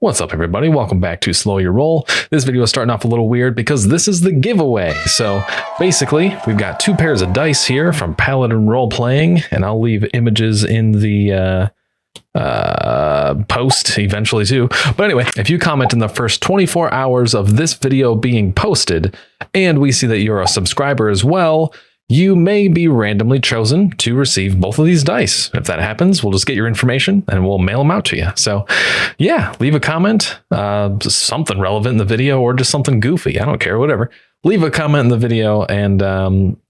What's up, everybody? Welcome back to Slow Your Roll. This video is starting off a little weird because this is the giveaway. So basically, we've got two pairs of dice here from Paladin Role Playing, and I'll leave images in the post eventually too. But anyway, if you comment in the first 24 hours of this video being posted, and we see that you're a subscriber as well, you may be randomly chosen to receive both of these dice. If that happens, we'll just get your information and we'll mail them out to you. So yeah, leave a comment, something relevant in the video or just something goofy. I don't care, whatever. Leave a comment in the video and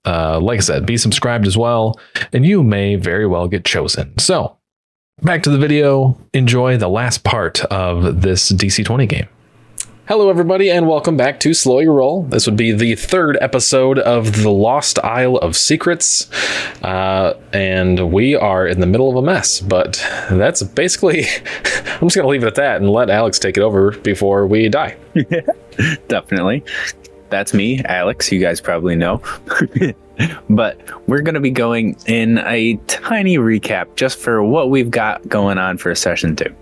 like I said, be subscribed as well, and you may very well get chosen. So back to the video. Enjoy the last part of this DC20 game. Hello, everybody, and welcome back to Slow Your Roll. This would be the third episode of The Lost Isle of Secrets, and we are in the middle of a mess, but that's basically, I'm just going to leave it at that and let Alex take it over before we die. Yeah, definitely. That's me, Alex, you guys probably know. But we're going to be going in a tiny recap just for what we've got going on for session 2.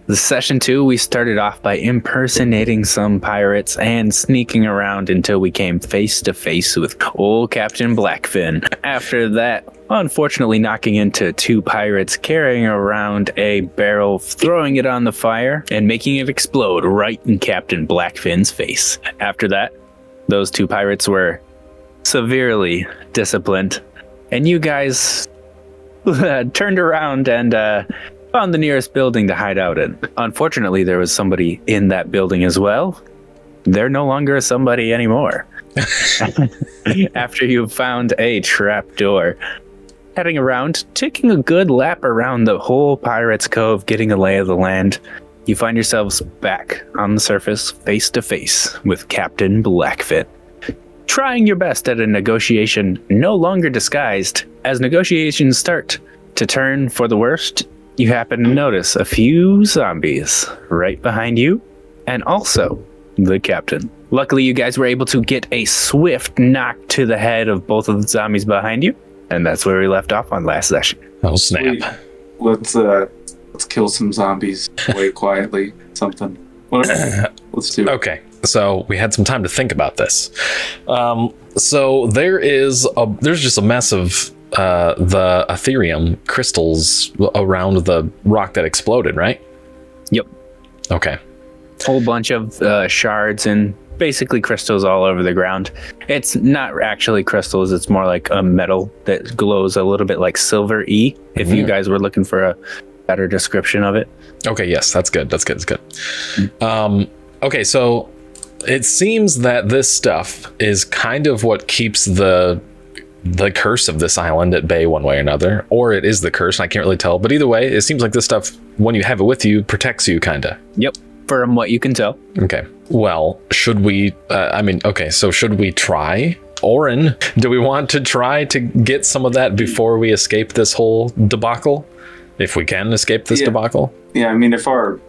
The session 2, we started off by impersonating some pirates and sneaking around until we came face to face with old Captain Blackfin. After that, unfortunately knocking into two pirates carrying around a barrel, throwing it on the fire, and making it explode right in Captain Blackfin's face. After that, those two pirates were severely disciplined, and you guys turned around and found the nearest building to hide out in. Unfortunately, there was somebody in that building as well. They're no longer a somebody anymore. After you found a trap door, heading around, taking a good lap around the whole Pirate's Cove, getting a lay of the land, you find yourselves back on the surface, face to face with Captain Blackfin. Trying your best at a negotiation no longer disguised. As negotiations start to turn for the worst, you happen to notice a few zombies right behind you, and also the captain. Luckily, you guys were able to get a swift knock to the head of both of the zombies behind you, and that's where we left off on last session. Oh, snap. Let's kill some zombies way quietly. Something. Whatever. Let's do it. Okay, so we had some time to think about this. So there's just a mess of the Atherium crystals around the rock that exploded, right? Yep. Okay. Whole bunch of shards and basically crystals all over the ground. It's not actually crystals, it's more like a metal that glows a little bit like silver-y, if you guys were looking for a better description of it. Okay, yes, that's good. That's good. Okay, so it seems that this stuff is kind of what keeps the curse of this island at bay one way or another, or it is the curse, and I can't really tell, but either way, it seems like this stuff, when you have it with you, protects you, kind of. Yep, from what you can tell. Okay, well, should we, so should we try? Orren, do we want to try to get some of that before we escape this whole debacle? If we can escape this debacle? Yeah, I mean, if our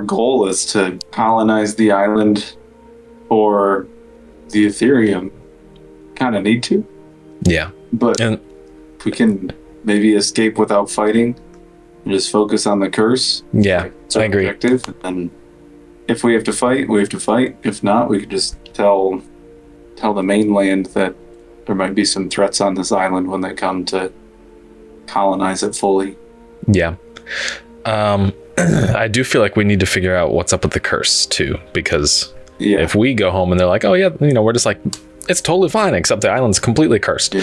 goal is to colonize the island for the Atherium, kind of need to. Yeah. But if we can maybe escape without fighting and just focus on the curse. Yeah, I agree. Objective, and if we have to fight, we have to fight. If not, we could just tell the mainland that there might be some threats on this island when they come to colonize it fully. Yeah. I do feel like we need to figure out what's up with the curse too, because if we go home and they're like, oh yeah, we're just like, it's totally fine, except the island's completely cursed.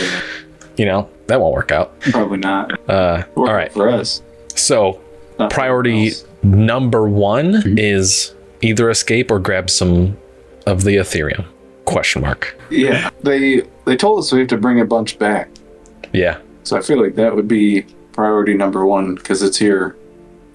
Yeah. That won't work out. Probably not. All right. For us. So priority number 1 is either escape or grab some of the Atherium. ? Yeah. They told us we have to bring a bunch back. Yeah. So I feel like that would be priority number 1 because it's here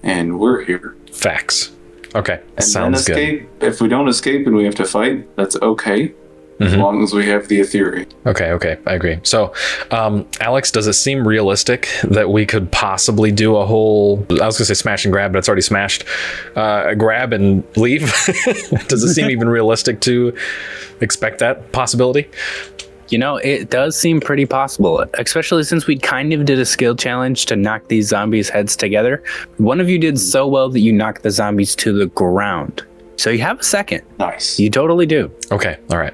and we're here. Facts. Okay. And sounds then escape. good. If we don't escape and we have to fight, that's okay. As long as we have the Atherium. Okay, I agree. So, Alex, does it seem realistic that we could possibly do a whole, I was going to say smash and grab, but it's already smashed, grab and leave? Does it seem even realistic to expect that possibility? It does seem pretty possible, especially since we kind of did a skill challenge to knock these zombies' heads together. One of you did so well that you knocked the zombies to the ground. So you have a second. Nice. You totally do. Okay. All right.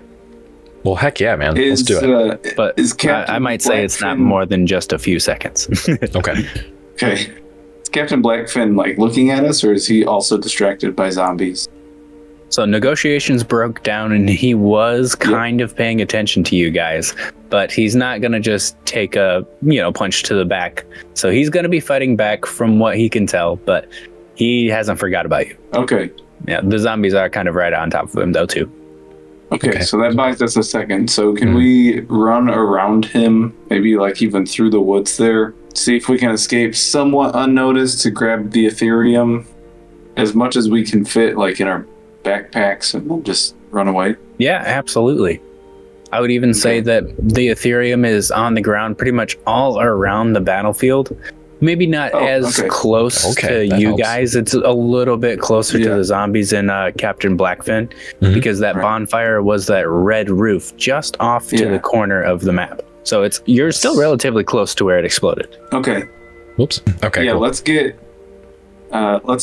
Well, heck yeah, man. Let's do it. But I might say it's not more than just a few seconds. Okay. Okay. Is Captain Blackfin like looking at us, or is he also distracted by zombies? So negotiations broke down and he was kind of paying attention to you guys, but he's not going to just take a, punch to the back. So he's going to be fighting back from what he can tell, but he hasn't forgot about you. Okay. Yeah, the zombies are kind of right on top of him though too. Okay, so that buys us a second. So can we run around him, maybe like even through the woods there, see if we can escape somewhat unnoticed to grab the Atherium as much as we can fit like in our backpacks and then just run away? Yeah, absolutely. I would even say that the Atherium is on the ground pretty much all around the battlefield. Maybe not close to you helps. guys. It's a little bit closer to the zombies and Captain Blackfin because that bonfire was that red roof just off to the corner of the map. So you're still relatively close to where it exploded. Okay. Whoops. Okay. Yeah, cool. let's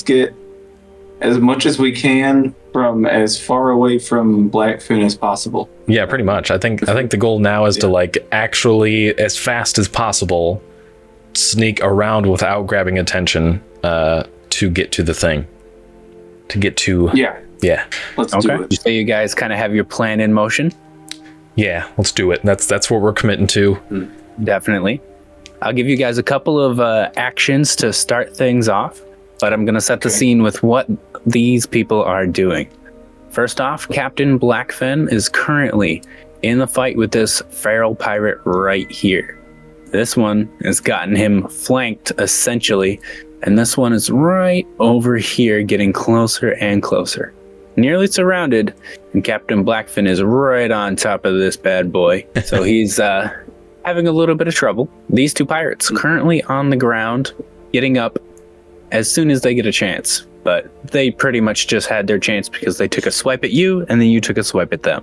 get as much as we can from as far away from Blackfin as possible. Yeah, pretty much. I think the goal now is to like actually as fast as possible sneak around without grabbing attention to get to the thing. To get to yeah. Let's do it. So you guys kind of have your plan in motion? Yeah, let's do it. That's what we're committing to. Definitely. I'll give you guys a couple of actions to start things off, but I'm going to set the scene with what these people are doing. First off, Captain Blackfin is currently in the fight with this feral pirate right here. This one has gotten him flanked, essentially, and this one is right over here, getting closer and closer. Nearly surrounded, and Captain Blackfin is right on top of this bad boy, so he's having a little bit of trouble. These two pirates currently on the ground, getting up as soon as they get a chance, but they pretty much just had their chance because they took a swipe at you, and then you took a swipe at them.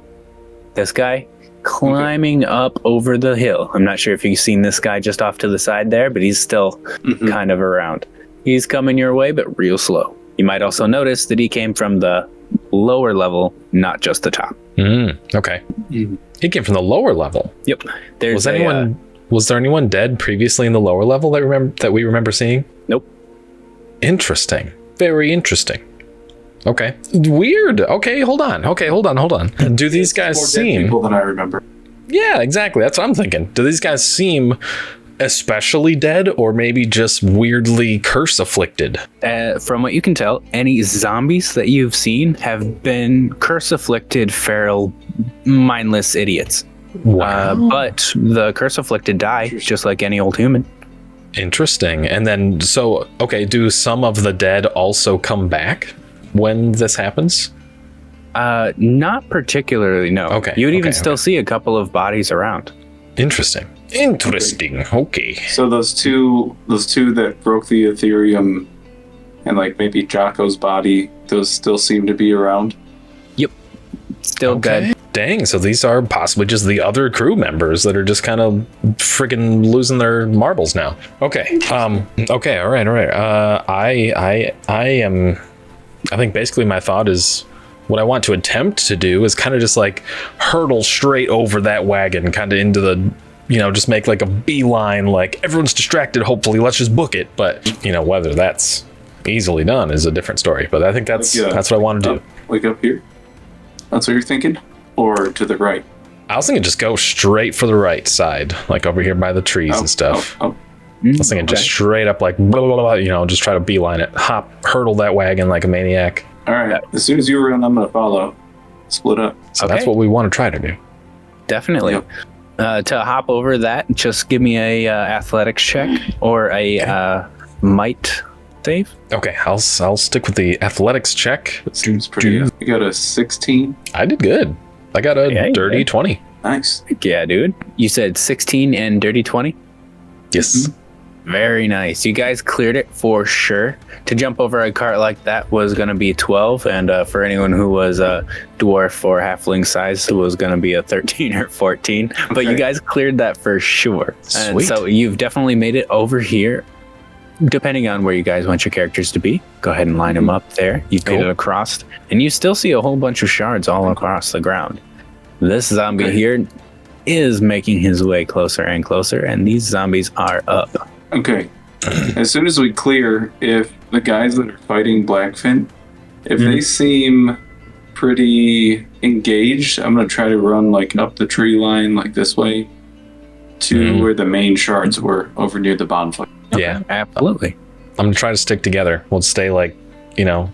This guy climbing up over the hill. I'm not sure if you've seen this guy just off to the side there, but he's still kind of around. He's coming your way, but real slow. You might also notice that he came from the lower level, not just the top. Okay. He came from the lower level. Yep. Was there anyone dead previously in the lower level that we remember seeing? Nope. Interesting. Very interesting. Okay. Weird. Okay, hold on. Do these guys More dead seem people than I remember? Yeah, exactly. That's what I'm thinking. Do these guys seem especially dead or maybe just weirdly curse afflicted? From what you can tell, any zombies that you've seen have been curse afflicted, feral, mindless idiots. Wow. But the curse afflicted die just like any old human. Interesting. And then, do some of the dead also come back when this happens? Not particularly, no. Okay. You would even still see a couple of bodies around. Interesting. Okay. So those two that broke the Atherium and like maybe Jocko's body, those still seem to be around? Yep. Still dead. Dang, so these are possibly just the other crew members that are just kind of friggin' losing their marbles now. Okay. Okay, all right. I think basically my thought is what I want to attempt to do is kind of just like hurdle straight over that wagon, kind of into the, just make like a beeline, like everyone's distracted, hopefully, let's just book it. But, whether that's easily done is a different story. But I think that's what I want to do. Like up here? That's what you're thinking? Or to the right? I was thinking just go straight for the right side, like over here by the trees and stuff. I was thinking just straight up, like, blah, blah, blah, just try to beeline it. Hurdle that wagon like a maniac. All right. As soon as you run, I'm going to follow. Split up. So that's what we want to try to do. Definitely. Yep. To hop over that, just give me a athletics check or a might save. Okay, I'll stick with the athletics check. Seems pretty good. You got a 16? I did good. I got a dirty 20. Nice. Yeah, dude. You said 16 and dirty 20? Yes. Very nice. You guys cleared it for sure. To jump over a cart like that was going to be 12, and for anyone who was a dwarf or halfling size, it was going to be a 13 or 14. But you guys cleared that for sure. And Sweet. so you've definitely made it over here. Depending on where you guys want your characters to be, go ahead and line them up there. You've made it across, and you still see a whole bunch of shards all across the ground. This zombie here is making his way closer and closer, and these zombies are up. Okay. As soon as we clear, if the guys that are fighting Blackfin, if they seem pretty engaged, I'm going to try to run like up the tree line, like this way, to where the main shards were, over near the bonfire. Yeah, Absolutely. I'm gonna try to stick together. We'll stay like, you know,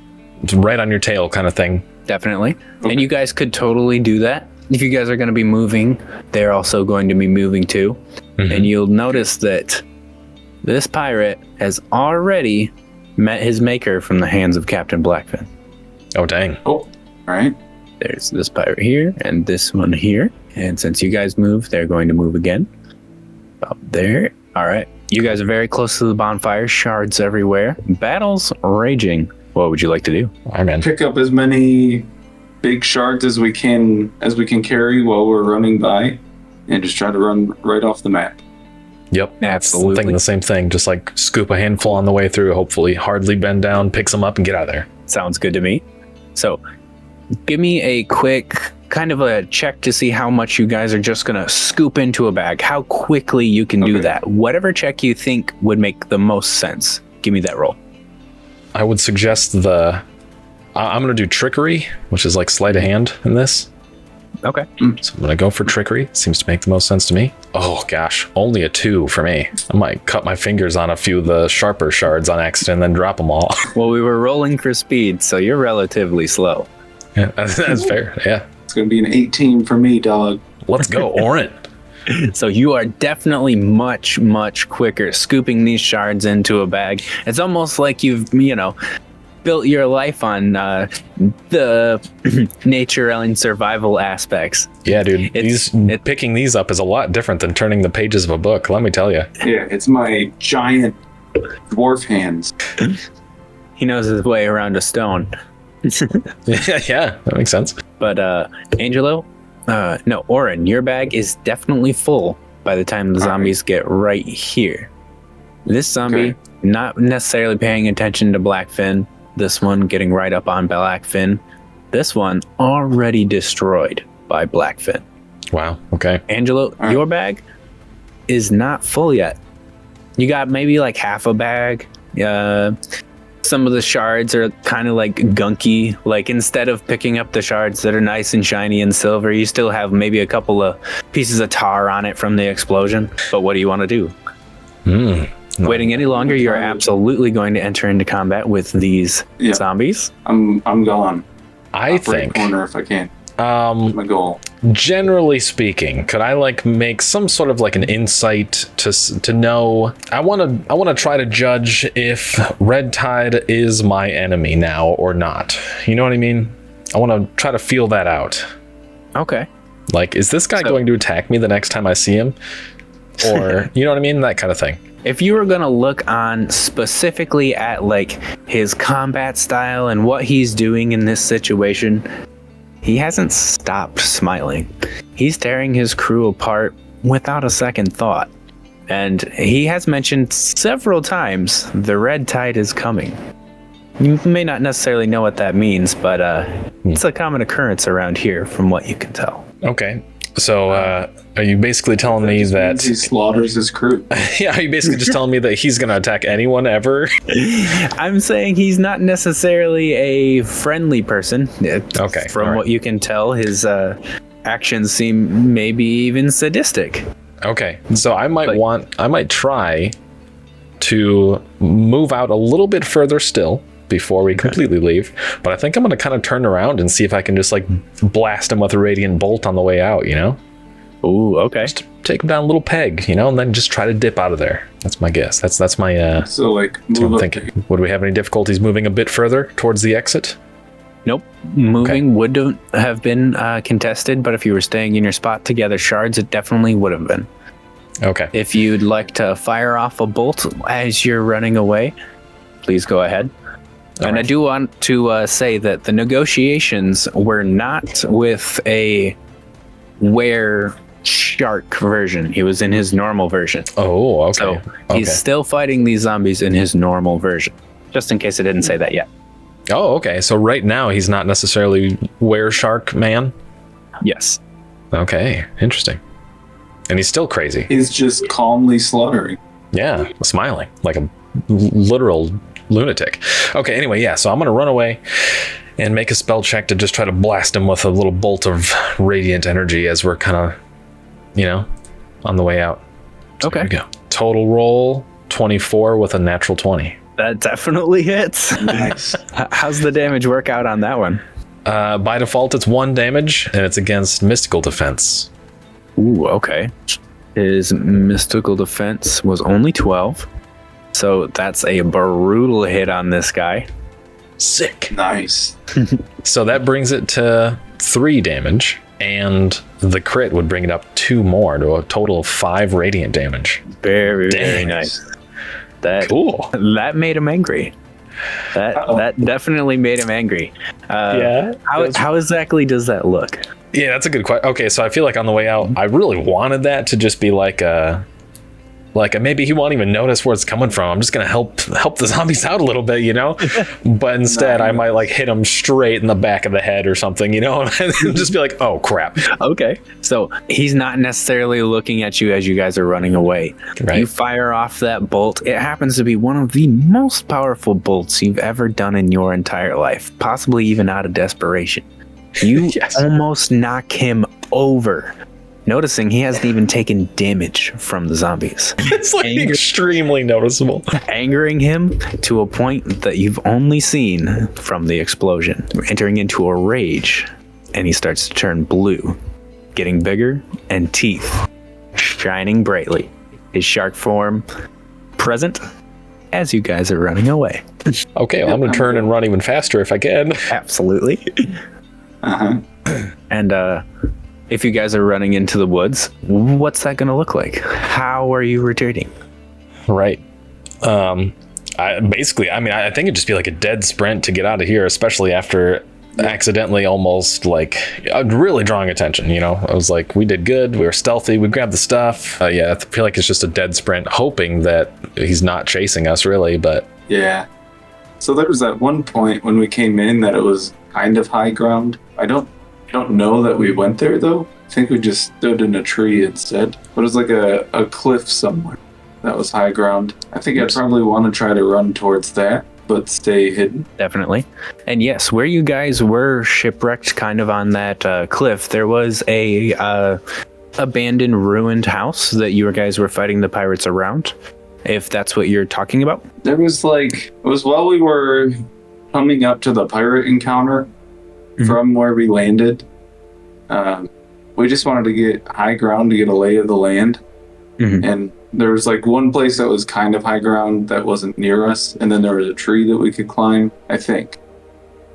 right on your tail kind of thing. Definitely. And you guys could totally do that. If you guys are going to be moving, they're also going to be moving too. And you'll notice that this pirate has already met his maker from the hands of Captain Blackfin. Oh, dang. Oh, all right. There's this pirate here and this one here. And since you guys moved, they're going to move again. Up there. All right. You guys are very close to the bonfire. Shards everywhere. Battles raging. What would you like to do? All right, man. Pick up as many big shards as we can carry while we're running by, and just try to run right off the map. Yep. Absolutely. Thinking the same thing. Just like scoop a handful on the way through, hopefully hardly bend down, picks them up and get out of there. Sounds good to me. So give me a quick kind of a check to see how much you guys are just going to scoop into a bag, how quickly you can do that. Whatever check you think would make the most sense. Give me that roll. I would suggest I'm going to do trickery, which is like sleight of hand in this. Okay. So I'm going to go for trickery. Seems to make the most sense to me. Oh, gosh. Only a 2 for me. I might cut my fingers on a few of the sharper shards on accident and then drop them all. Well, we were rolling for speed, so you're relatively slow. Yeah, that's fair. Yeah. It's going to be an 18 for me, dog. Let's go, Orren. So you are definitely much, much quicker scooping these shards into a bag. It's almost like you've, built your life on the nature and survival aspects. Yeah, dude. Picking these up is a lot different than turning the pages of a book, let me tell you. Yeah, it's my giant dwarf hands. He knows his way around a stone. Yeah, that makes sense. But Orren, your bag is definitely full by the time the zombies get right here. This zombie, not necessarily paying attention to Blackfin. This one getting right up on Blackfin. This one already destroyed by Blackfin. Wow, okay. Angelo, your bag is not full yet. You got maybe like half a bag. Some of the shards are kind of like gunky. Like instead of picking up the shards that are nice and shiny and silver, you still have maybe a couple of pieces of tar on it from the explosion. But what do you want to do? Waiting any longer, you're absolutely going to enter into combat with these zombies. I'm gone. I think corner if I can. My goal. Generally speaking, could I make some sort of like an insight to know? I want to try to judge if Red Tide is my enemy now or not. You know what I mean? I want to try to feel that out. Okay. Like, is this guy going to attack me the next time I see him? Or, you know what I mean? That kind of thing. If you were going to look on specifically at his combat style and what he's doing in this situation, he hasn't stopped smiling. He's tearing his crew apart without a second thought. And he has mentioned several times the Red Tide is coming. You may not necessarily know what that means, but it's a common occurrence around here from what you can tell. Okay. So are you basically telling me that he slaughters his crew? Yeah, are you basically just telling me that he's going to attack anyone ever? I'm saying he's not necessarily a friendly person. Okay. From what you can tell, his actions seem maybe even sadistic. Okay. So I might try to move out a little bit further still before we completely leave, but I think I'm going to kind of turn around and see if I can just blast him with a radiant bolt on the way out, Ooh, okay. Just take him down a little peg, and then just try to dip out of there. That's my guess. That's my that's what I'm thinking. Would we have any difficulties moving a bit further towards the exit? Nope. Moving would have been contested, but if you were staying in your spot to gather shards, it definitely would have been. Okay. If you'd like to fire off a bolt as you're running away, please go ahead. And I do want to say that the negotiations were not with a shark version. He was in his normal version. Oh, okay. So he's still fighting these zombies in his normal version. Just in case I didn't say that yet. Oh, okay. So right now he's not necessarily shark man? Yes. Okay, interesting. And he's still crazy. He's just calmly slaughtering. Yeah, smiling like a literal lunatic. Okay, anyway, yeah, so I'm going to run away and make a spell check to just try to blast him with a little bolt of radiant energy as we're kind of, on the way out. So okay. Here we go. Total roll 24 with a natural 20. That definitely hits. Nice. How's the damage work out on that one? By default, it's 1 damage, and it's against mystical defense. Ooh, okay. His mystical defense was only 12. So that's a brutal hit on this guy. Sick. Nice. So that brings it to 3 damage, and the crit would bring it up 2 more to a total of 5 radiant damage. Very, Dang. very nice. That Cool. That made him angry. That definitely made him angry. How exactly does that look? Yeah, that's a good question. Okay, so I feel like on the way out, I really wanted that to just be like a maybe he won't even notice where it's coming from. I'm just gonna help the zombies out a little bit, But instead, I might like hit him straight in the back of the head or something, and just be like, oh crap. Okay, so he's not necessarily looking at you as you guys are running away. Right. You fire off that bolt. It happens to be one of the most powerful bolts you've ever done in your entire life, possibly even out of desperation. You Yes. almost knock him over. Noticing he hasn't even taken damage from the zombies. It's like extremely noticeable. Angering him to a point that you've only seen from the explosion. Entering into a rage, and he starts to turn blue, getting bigger, and teeth shining brightly. His shark form present as you guys are running away. Okay, well, I'm gonna turn and run even faster if I can. Absolutely. Uh-huh. And if you guys are running into the woods, what's that going to look like? How are you retreating? Right. I think it'd just be like a dead sprint to get out of here, especially after accidentally almost like really drawing attention. I was like, we did good. We were stealthy. We grabbed the stuff. I feel like it's just a dead sprint, hoping that he's not chasing us really, but Yeah. So there was that one point when we came in that it was kind of high ground. I don't know that we went there though. I think we just stood in a tree instead. But it was like a cliff somewhere that was high ground. I think I'd probably want to try to run towards that, but stay hidden. Definitely. And yes, where you guys were shipwrecked kind of on that cliff, there was a abandoned, ruined house that you guys were fighting the pirates around, if that's what you're talking about. There was it was while we were coming up to the pirate encounter from where we landed. We just wanted to get high ground to get a lay of the land. And there was one place that was kind of high ground that wasn't near us, and then there was a tree that we could climb, I think.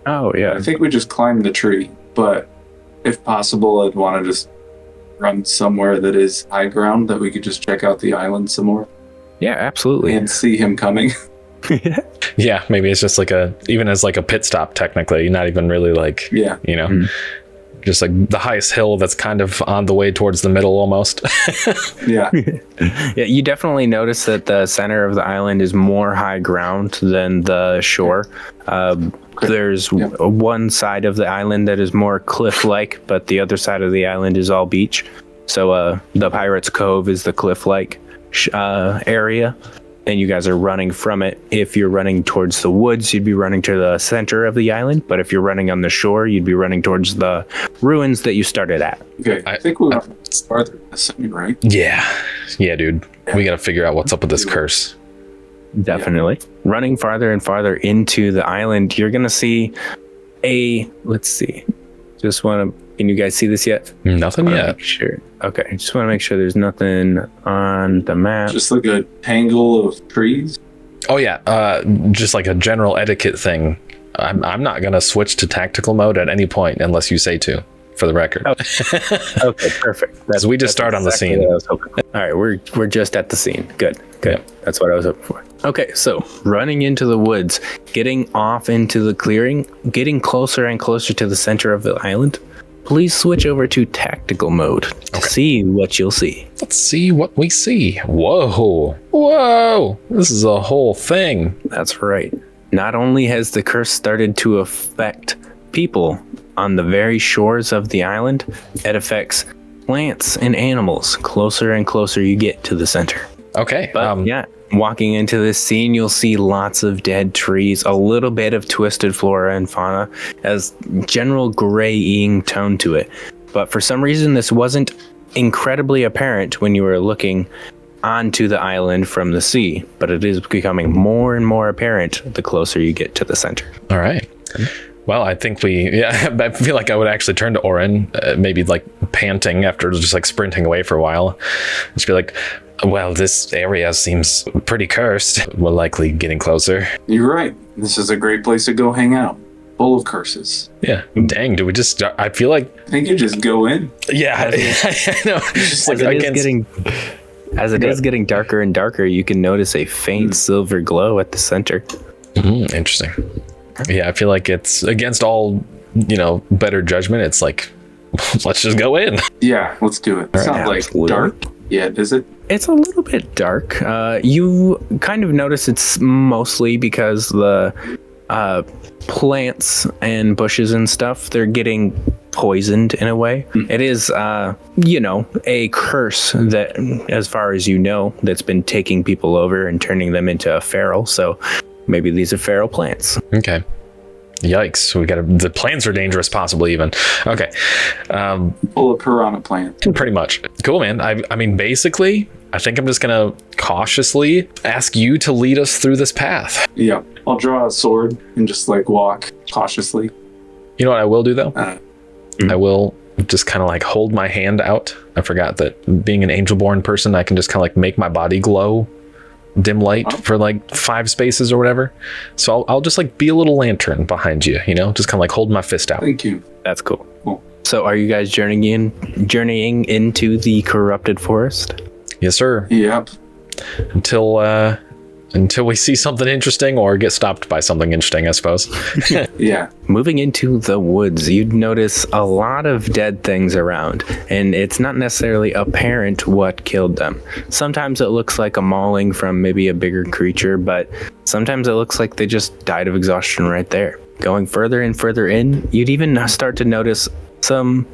Oh, yeah. I think we just climbed the tree, but if possible, I'd want to just run somewhere that is high ground that we could just check out the island some more Yeah, absolutely. and see him coming. yeah, maybe it's just even as a pit stop technically, not even really Yeah. just the highest hill that's kind of on the way towards the middle almost. Yeah. Yeah, you definitely notice that the center of the island is more high ground than the shore. There's one side of the island that is more cliff-like, but the other side of the island is all beach. So the Pirates Cove is the cliff-like area, and you guys are running from it. If you're running towards the woods, you'd be running to the center of the island, but if you're running on the shore, you'd be running towards the ruins that you started at. Okay. I think we went farther than this, right? Yeah, dude. We got to figure out what's up with this curse. Definitely. Running farther and farther into the island, you're going to see let's see. Can you guys see this yet? Nothing yet. Sure. Okay. Just want to make sure there's nothing on the map. Just a tangle of trees. Oh yeah. Just a general etiquette thing. I'm not going to switch to tactical mode at any point unless you say to. for the record. Okay, perfect. As we just start on the scene. what I was hoping for. All right, we're just at the scene. Good. That's what I was hoping for. Okay, so running into the woods, getting off into the clearing, getting closer and closer to the center of the island. Please switch over to tactical mode to see what you'll see. Let's see what we see. Whoa. This is a whole thing. That's right. Not only has the curse started to affect people on the very shores of the island, it affects plants and animals closer and closer you get to the center. Okay. But walking into this scene, you'll see lots of dead trees, a little bit of twisted flora and fauna, as general graying tone to it. But for some reason, this wasn't incredibly apparent when you were looking onto the island from the sea, but it is becoming more and more apparent the closer you get to the center. All right. Well, I think I feel like I would actually turn to Orren, maybe like panting after just like sprinting away for a while. Just be like, well, this area seems pretty cursed. We're likely getting closer. You're right. This is a great place to go hang out. Full of curses. Yeah. Dang, do we just start? I feel like... I think you just go in. Yeah, I know. Just As it is getting darker and darker, you can notice a faint silver glow at the center. Interesting. Yeah, I feel like it's against all, better judgment. It's like, let's just go in. Yeah, let's do it. It's not like dark yet, is it? It's a little bit dark. You kind of notice it's mostly because the plants and bushes and stuff, they're getting poisoned in a way. It is, a curse that, as far as you know, that's been taking people over and turning them into feral. So maybe these are feral plants. Okay. Yikes. The plants are dangerous, possibly even. Okay. Full of piranha plants. Pretty much. Cool, man. I mean, basically, I think I'm just going to cautiously ask you to lead us through this path. Yeah. I'll draw a sword and just walk cautiously. You know what I will do, though? I will just kind of hold my hand out. I forgot that being an angel-born person, I can just kind of make my body glow dim light for 5 spaces or whatever. So I'll just be a little lantern behind you, just kind of hold my fist out. Thank you. That's cool. So are you guys journeying into the corrupted forest? Yes, sir. Yep. Until we see something interesting or get stopped by something interesting, I suppose. Yeah. Moving into the woods, you'd notice a lot of dead things around, and it's not necessarily apparent what killed them. Sometimes it looks like a mauling from maybe a bigger creature, but sometimes it looks like they just died of exhaustion right there. Going further and further in, you'd even start to notice some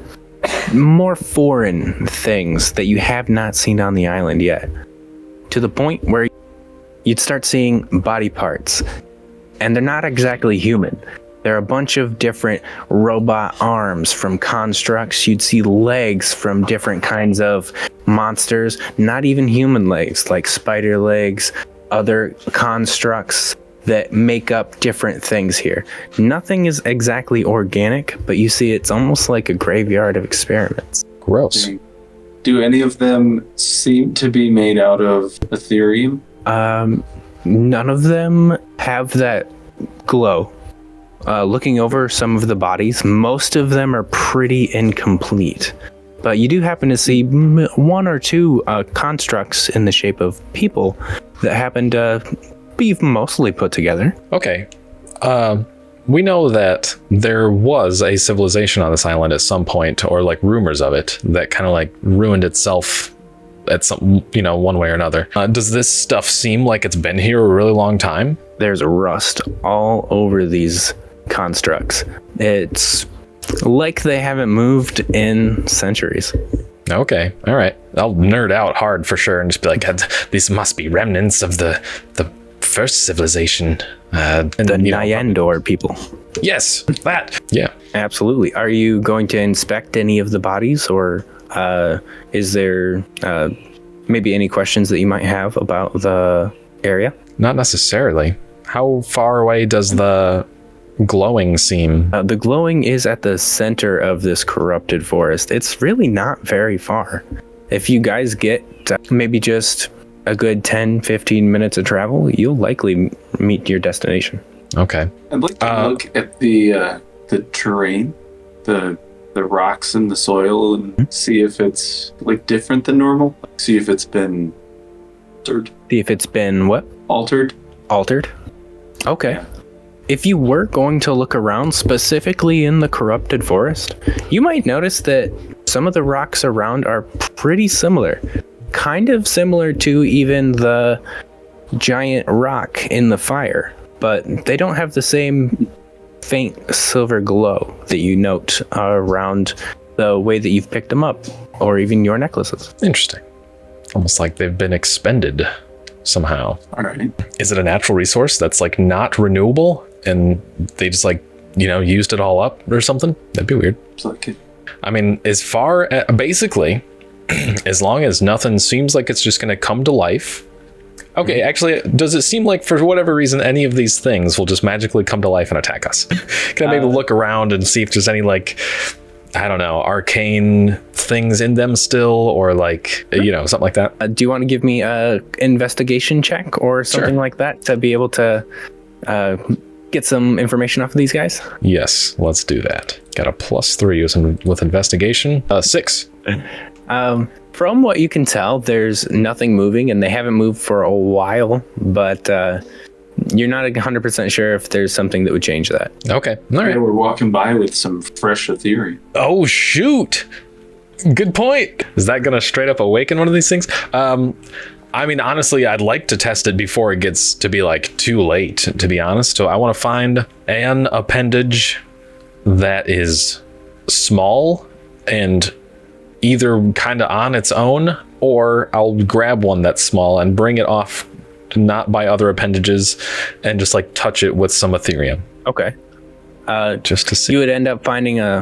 more foreign things that you have not seen on the island yet, to the point where you'd start seeing body parts, and they're not exactly human. They're a bunch of different robot arms from constructs. You'd see legs from different kinds of monsters, not even human legs, like spider legs, other constructs that make up different things here. Nothing is exactly organic, but you see it's almost like a graveyard of experiments. Gross. Do any of them seem to be made out of Atherium? None of them have that glow. Looking over some of the bodies, most of them are pretty incomplete. But you do happen to see 1 or 2 constructs in the shape of people that happen to be mostly put together. Okay. We know that there was a civilization on this island at some point, or rumors of it, that kind of ruined itself at some, one way or another. Does this stuff seem like it's been here a really long time? There's rust all over these constructs. It's like they haven't moved in centuries. Okay, all right. I'll nerd out hard for sure and just be like, these must be remnants of the first civilization. The Nyandor people. Yes, that. Yeah. Absolutely. Are you going to inspect any of the bodies, or is there maybe any questions that you might have about the area? Not necessarily. How far away does the glowing seem? The glowing is at the center of this corrupted forest. It's really not very far. If you guys get maybe just a good 10-15 minutes of travel, you'll likely meet your destination. Okay. I'd like to look at the terrain, the the rocks in the soil and see if it's like different than normal. See if it's been altered. See if it's been what? Altered. Altered? Okay. Yeah. If you were going to look around specifically in the corrupted forest, you might notice that some of the rocks around are pretty similar. Kind of similar to even the giant rock in the fire, but they don't have the same faint silver glow that you note around the way that you've picked them up, or even your necklaces. Interesting. Almost like they've been expended somehow. All right. Is it a natural resource that's like not renewable and they just like, used it all up or something? That'd be weird. It's like it. I mean, basically, as long as nothing seems like it's just going to come to life. Okay, actually, does it seem like for whatever reason any of these things will just magically come to life and attack us? Can I maybe look around and see if there's any like, I don't know, arcane things in them still, or like, something like that? Do you want to give me a investigation check or something Sure. like that to be able to get some information off of these guys? Yes, let's do that. Got a +3 with investigation. 6. From what you can tell, there's nothing moving, and they haven't moved for a while, but you're not 100% sure if there's something that would change that. Okay, all Yeah, right. we're walking by with some fresh Atherium. Oh, shoot. Good point. Is that going to straight up awaken one of these things? I mean, honestly, I'd like to test it before it gets to be like too late, to be honest. So I want to find an appendage that is small and either kind of on its own, or I'll grab one that's small and bring it off, not by other appendages, and just like touch it with some Atherium Okay. just to see. You would end up finding a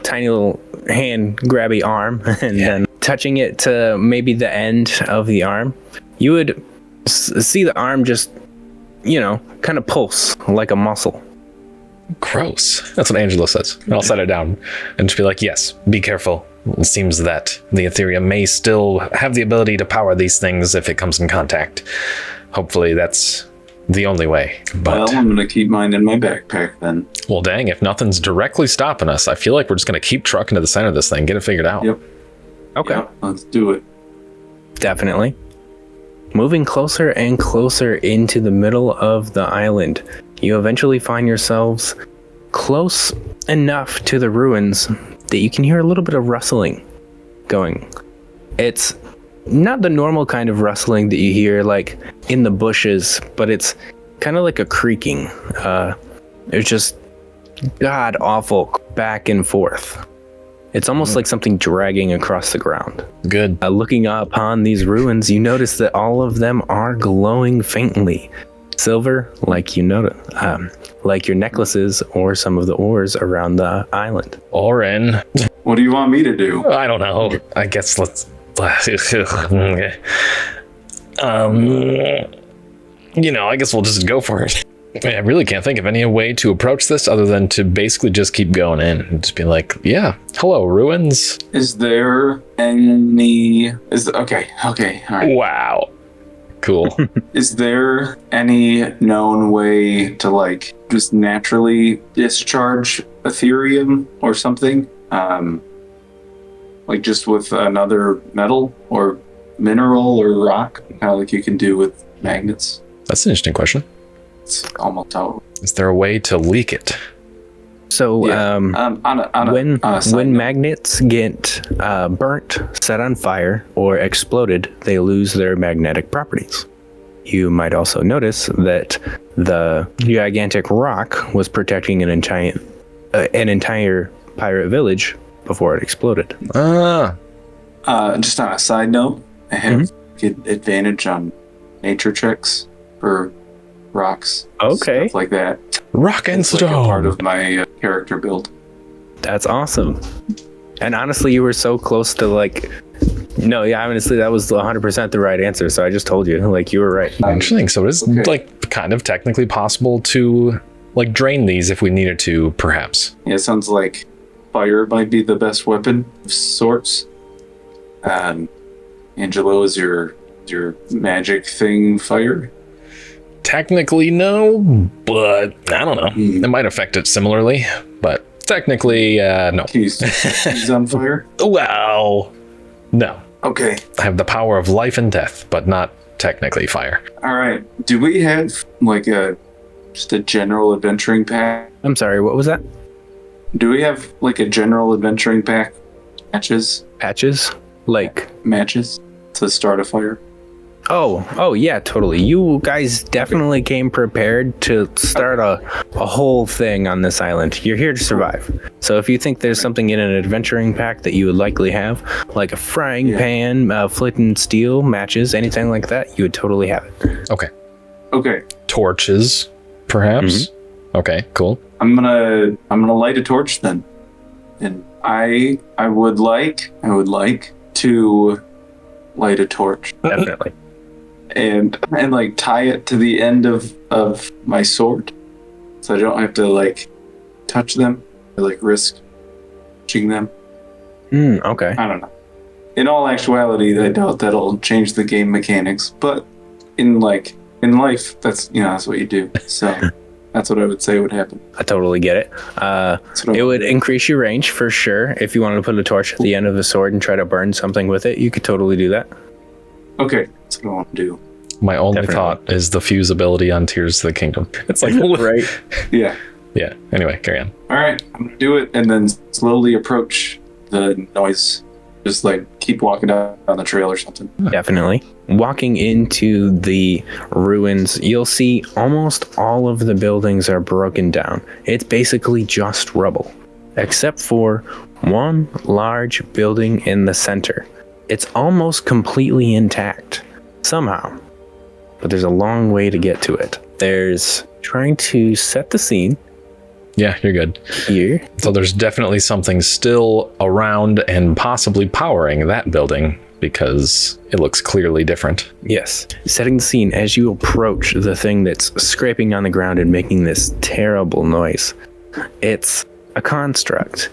tiny little hand grabby arm and then touching it to maybe the end of the arm. You would see the arm just, kind of pulse like a muscle. Gross. That's what Angelo says. And I'll set it down and just be like, yes, be careful. It seems that the Atherium may still have the ability to power these things if it comes in contact. Hopefully that's the only way. But, Well, I'm going to keep mine in my backpack then. well, dang, if nothing's directly stopping us, I feel like we're just going to keep trucking to the center of this thing, get it figured out. Yep. Okay. Yeah, let's do it. Definitely. Moving closer and closer into the middle of the island, you eventually find yourselves close enough to the ruins that you can hear a little bit of rustling going. It's not the normal kind of rustling that you hear like in the bushes, but it's kind of like a creaking. It's just god awful back and forth. It's almost like something dragging across the ground. Good. Looking upon these ruins, you notice that all of them are glowing faintly. Silver, like like your necklaces or some of the ores around the island. Orren. What do you want me to do? I don't know. I guess let's... I guess we'll just go for it. I really can't think of any way to approach this other than to basically just keep going in and just be like, yeah, hello, ruins. Is there any... Okay, all right. Wow. Cool. Is there any known way to like just naturally discharge Atherium or something? Like just with another metal or mineral or rock, kind of like you can do with magnets? That's an interesting question. It's almost out. Is there a way to leak it? So, when magnets get burnt, set on fire, or exploded, they lose their magnetic properties. You might also notice that the gigantic rock was protecting an entire pirate village before it exploded. Just on a side note, I have good advantage on nature checks for rocks. Okay. Stuff like that. Rock and It's like a stone. part of my character build. That's awesome. And honestly, you were so close to honestly, that was 100% the right answer. So I just told you, you were right. Interesting. So it is kind of technically possible to drain these if we needed to, perhaps. Yeah, it sounds like fire might be the best weapon of sorts. Angelo, is your magic thing fire? Technically, no, but I don't know. It might affect it similarly, but Technically, no. He's on fire? Well, no. Okay. I have the power of life and death, but not technically fire. All right. Do we have like just a general adventuring pack? I'm sorry, what was that? Do we have like a general adventuring pack? Matches to start a fire? Oh yeah, totally. You guys definitely came prepared to start a whole thing on this island. You're here to survive. So if you think there's something in an adventuring pack that you would likely have, like a frying pan, flint and steel, matches, anything like that, you would totally have it. Okay. Torches, perhaps. Okay, cool. I'm gonna light a torch then, and I would like to light a torch. Definitely. And like tie it to the end of my sword, so I don't have to like touch them or like risk touching them. Okay. I don't know. In all actuality, I doubt that'll change the game mechanics, but in life, that's that's what you do. So that's what I would say would happen. I totally get it. It would increase your range for sure. If you wanted to put a torch at the end of the sword and try to burn something with it, you could totally do that. Okay, that's what I want to do. My only thought is the fuse ability on Tears of the Kingdom. It's like, right? Yeah. Yeah. Anyway, carry on. All right, I'm gonna do it, and then slowly approach the noise. Just like keep walking down the trail or something. Definitely. Walking into the ruins, you'll see almost all of the buildings are broken down. It's basically just rubble, except for one large building in the center. It's almost completely intact somehow, but there's a long way to get to it. There's trying to set the scene. Yeah, you're good. Here. So there's definitely something still around and possibly powering that building because it looks clearly different. Yes. Setting the scene as you approach the thing that's scraping on the ground and making this terrible noise. It's a construct,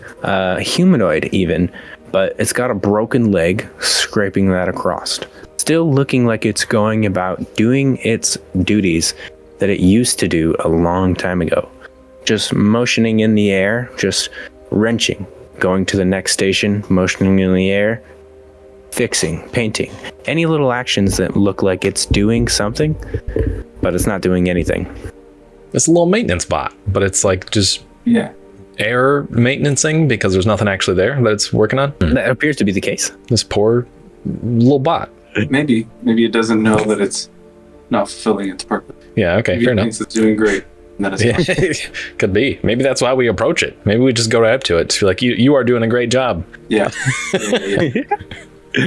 humanoid even, but it's got a broken leg scraping that across. Still looking like it's going about doing its duties that it used to do a long time ago. Just motioning in the air, just wrenching, going to the next station, motioning in the air, fixing, painting. Any little actions that look like it's doing something, but it's not doing anything. It's a little maintenance bot, but it's like just air maintenancing because there's nothing actually there that it's working on. That appears to be the case. This poor little bot. Maybe it doesn't know that it's not fulfilling its purpose. Yeah, okay, Maybe fair it enough. thinks it's doing great. And that is Could be. Maybe that's why we approach it. Maybe we just go right up to it. Be like, you are doing a great job. Yeah.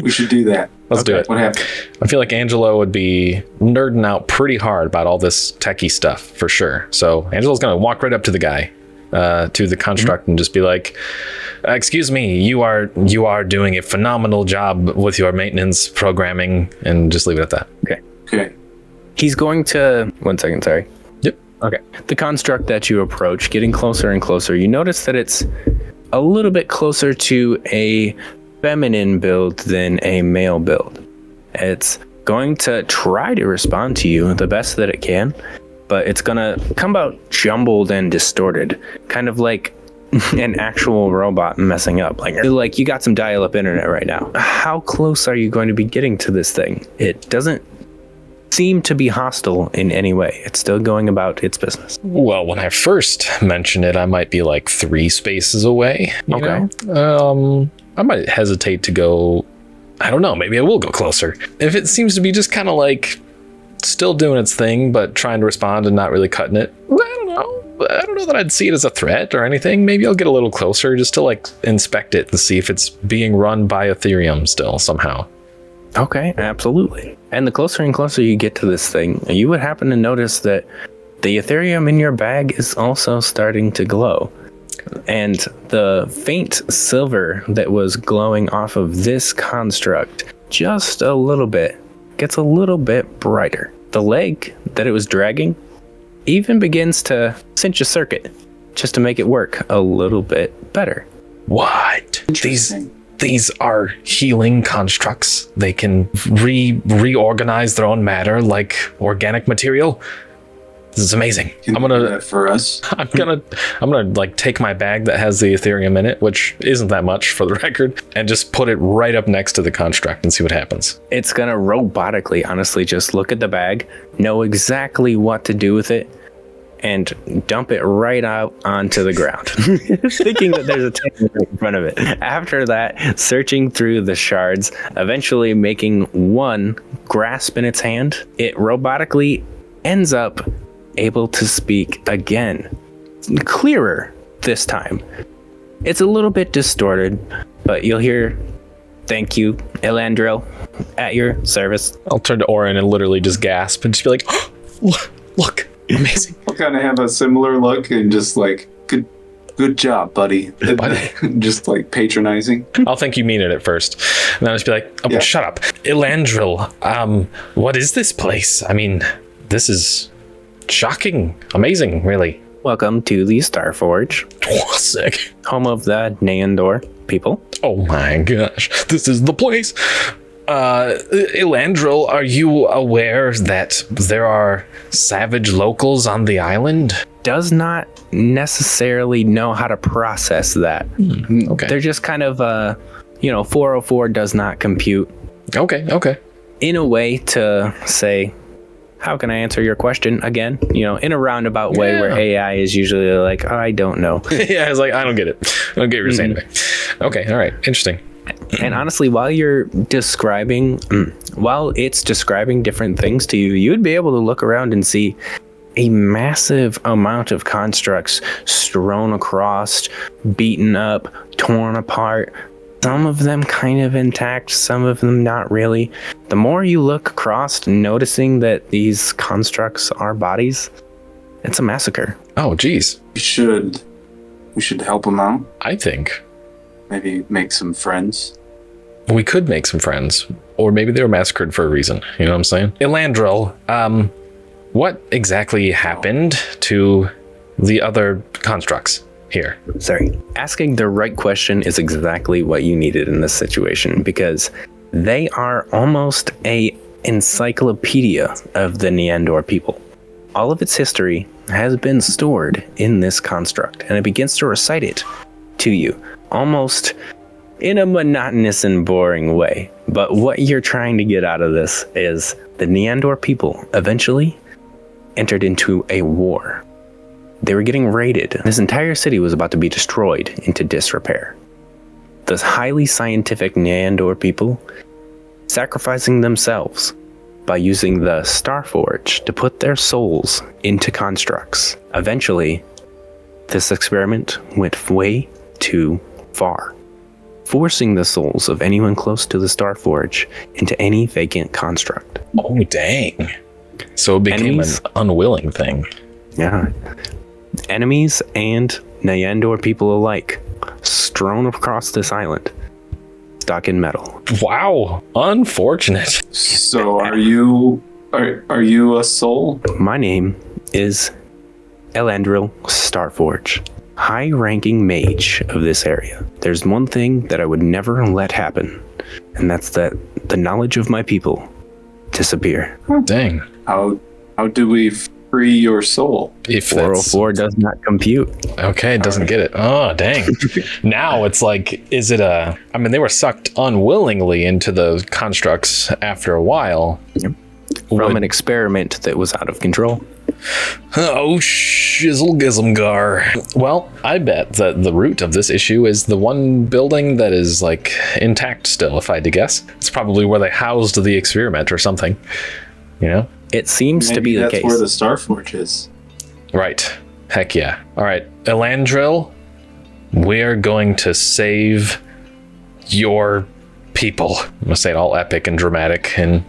We should do that. Let's do it. What happened? I feel like Angelo would be nerding out pretty hard about all this techie stuff for sure. So Angelo's going to walk right up to the guy, to the construct, and just be like, excuse me, you are doing a phenomenal job with your maintenance programming, and just leave it at that. Okay. He's going to... One second, sorry. Yep. Okay. The construct that you approach, getting closer and closer, you notice that it's a little bit closer to a feminine build than a male build. It's going to try to respond to you the best that it can, but it's going to come out jumbled and distorted, kind of like an actual robot messing up. Like you got some dial-up internet right now. How close are you going to be getting to this thing? It doesn't seem to be hostile in any way. It's still going about its business. Well, when I first mentioned it, I might be like 3 spaces away. Okay. I might hesitate to go. I don't know. Maybe I will go closer. If it seems to be just kind of like still doing its thing, but trying to respond and not really cutting it. I don't know that I'd see it as a threat or anything. Maybe I'll get a little closer just to like inspect it and see if it's being run by Atherium still somehow. Okay, absolutely. And the closer and closer you get to this thing, you would happen to notice that the Atherium in your bag is also starting to glow. And the faint silver that was glowing off of this construct just a little bit gets a little bit brighter. The leg that it was dragging even begins to cinch a circuit just to make it work a little bit better. What? These are healing constructs. They can reorganize their own matter like organic material. This is amazing. Can I'm you do gonna that for us. I'm gonna like take my bag that has the Atherium in it, which isn't that much for the record, and just put it right up next to the construct and see what happens. It's gonna robotically, honestly, just look at the bag, know exactly what to do with it, and dump it right out onto the ground, thinking that there's a tank right in front of it. After that, searching through the shards, eventually making one grasp in its hand, it robotically ends up able to speak again. Clearer this time. It's a little bit distorted, but you'll hear, "Thank you, Elandril, at your service." I'll turn to Orren and literally just gasp and just be like, oh, look, amazing. I'll kind of have a similar look and just like, good job, buddy. Just like patronizing. I'll think you mean it at first. And then I'll just be like, oh, Yeah. shut up. Elandril, what is this place? I mean, this is shocking, amazing, really. Welcome to the Starforge, Oh, sick. home of the Neandor people. Oh my gosh, this is the place. Elandril, are you aware that there are savage locals on the island? Does not necessarily know how to process that. Okay. They're just kind of, 404 does not compute Okay. in a way to say, how can I answer your question again? In a roundabout way where AI is usually like, I don't know. Yeah, I was like, I don't get it. I don't get what you're saying to me. Okay, all right, interesting. And honestly, while it's describing different things to you, you would be able to look around and see a massive amount of constructs strewn across, beaten up, torn apart. Some of them kind of intact, some of them not really. The more you look across, noticing that these constructs are bodies, it's a massacre. Oh, geez. We should help them out. I think Maybe make some friends. we could make some friends, or maybe they were massacred for a reason. You know what I'm saying? Elandril, what exactly happened to the other constructs here? Sorry. Asking the right question is exactly what you needed in this situation, because they are almost a encyclopedia of the Neandor people. All of its history has been stored in this construct, and it begins to recite it to you, almost in a monotonous and boring way. But what you're trying to get out of this is the Neandor people eventually entered into a war. They were getting raided. This entire city was about to be destroyed into disrepair. The highly scientific Neandor people sacrificing themselves by using the Starforge to put their souls into constructs. Eventually, this experiment went way too far, forcing the souls of anyone close to the Starforge into any vacant construct. Oh, dang. So it became Enemies? an unwilling thing. Yeah. Enemies and Neandor people alike strewn across this island, stuck in metal. Wow, unfortunate. So are you a soul? My name is Elandril Starforge, high-ranking mage of this area. There's one thing that I would never let happen, and that's that the knowledge of my people disappear. Dang. How do we free your soul? If that's 404 does not compute. okay, it doesn't get it. Oh, dang. Now it's like, is it they were sucked unwillingly into the constructs after a while. Yep. From an experiment that was out of control. Oh, shizzle gizmgar. Well, I bet that the root of this issue is the one building that is like intact still, if I had to guess. It's probably where they housed the experiment or something, you know? It seems to Maybe be the that's case. where the Starforge is. Right. Heck yeah. All right, Elandril, we're going to save your people. I'm gonna say it all epic and dramatic, and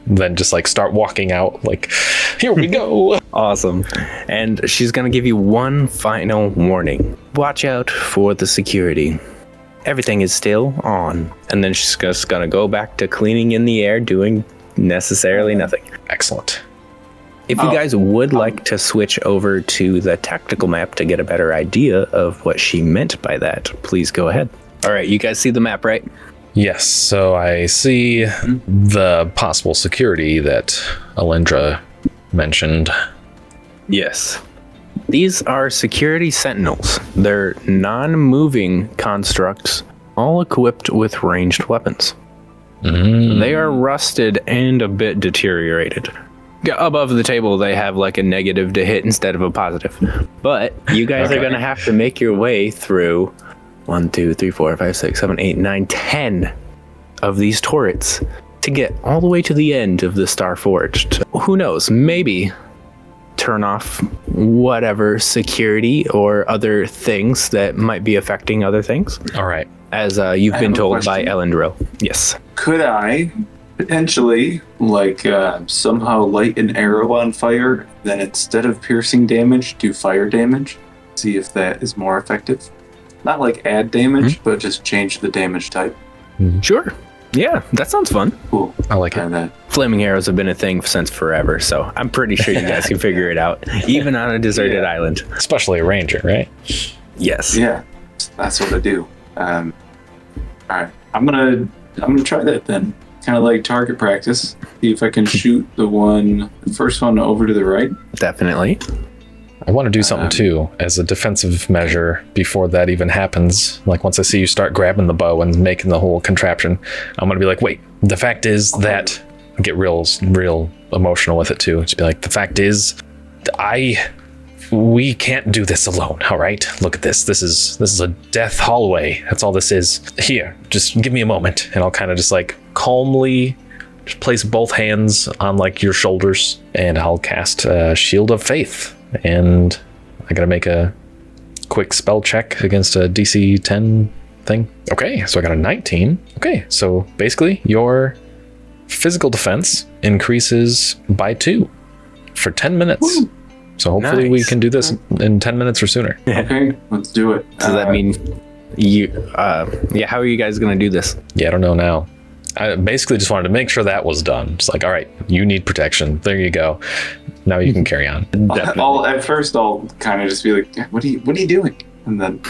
then just like start walking out like, here we go. Awesome. And she's going to give you one final warning. Watch out for the security. Everything is still on. And then she's just going to go back to cleaning in the air, doing necessarily nothing. Excellent. If you guys would like to switch over to the tactical map to get a better idea of what she meant by that, please go ahead. All right, you guys see the map, right? Yes, so I see the possible security that Alendra mentioned. Yes. These are security sentinels. They're non-moving constructs, all equipped with ranged weapons. They are rusted and a bit deteriorated. Above the table, they have like a negative to hit instead of a positive. But you guys are going to have to make your way through 1, 2, 3, 4, 5, 6, 7, 8, 9, 10 of these turrets to get all the way to the end of the Star Forged. Who knows? Maybe turn off whatever security or other things that might be affecting other things. All right. As you've been told by question. Elendril. Yes. Could I potentially, somehow light an arrow on fire, then instead of piercing damage, do fire damage? See if that is more effective. Not like add damage, but just change the damage type. Sure. Yeah, that sounds fun. Cool. I like it. And that. Flaming arrows have been a thing since forever, so I'm pretty sure you guys can figure it out, even on a deserted island. Especially a ranger, right? Yes. Yeah, that's what I do. All right, I'm gonna try that then. Kind of like target practice. See if I can shoot the first one over to the right. Definitely. I want to do something too as a defensive measure before that even happens. Like once I see you start grabbing the bow and making the whole contraption, I'm going to be like, wait, the fact is that I get real emotional with it too. Just be like, the fact is we can't do this alone. All right, look at this. This is a death hallway. That's all this is. Here, just give me a moment. And I'll kind of just like calmly just place both hands on like your shoulders and I'll cast Shield of Faith. And I gotta make a quick spell check against a DC 10 thing. Okay, so I got a 19. Okay, so basically your physical defense increases by 2 for 10 minutes. Woo. So hopefully we can do this in 10 minutes or sooner. Okay, let's do it. Does that mean you, how are you guys gonna do this? Yeah, I don't know now. I basically just wanted to make sure that was done. It's like, all right, you need protection. There you go. Now you can carry on. At first, I'll kind of just be like, what are you doing? And then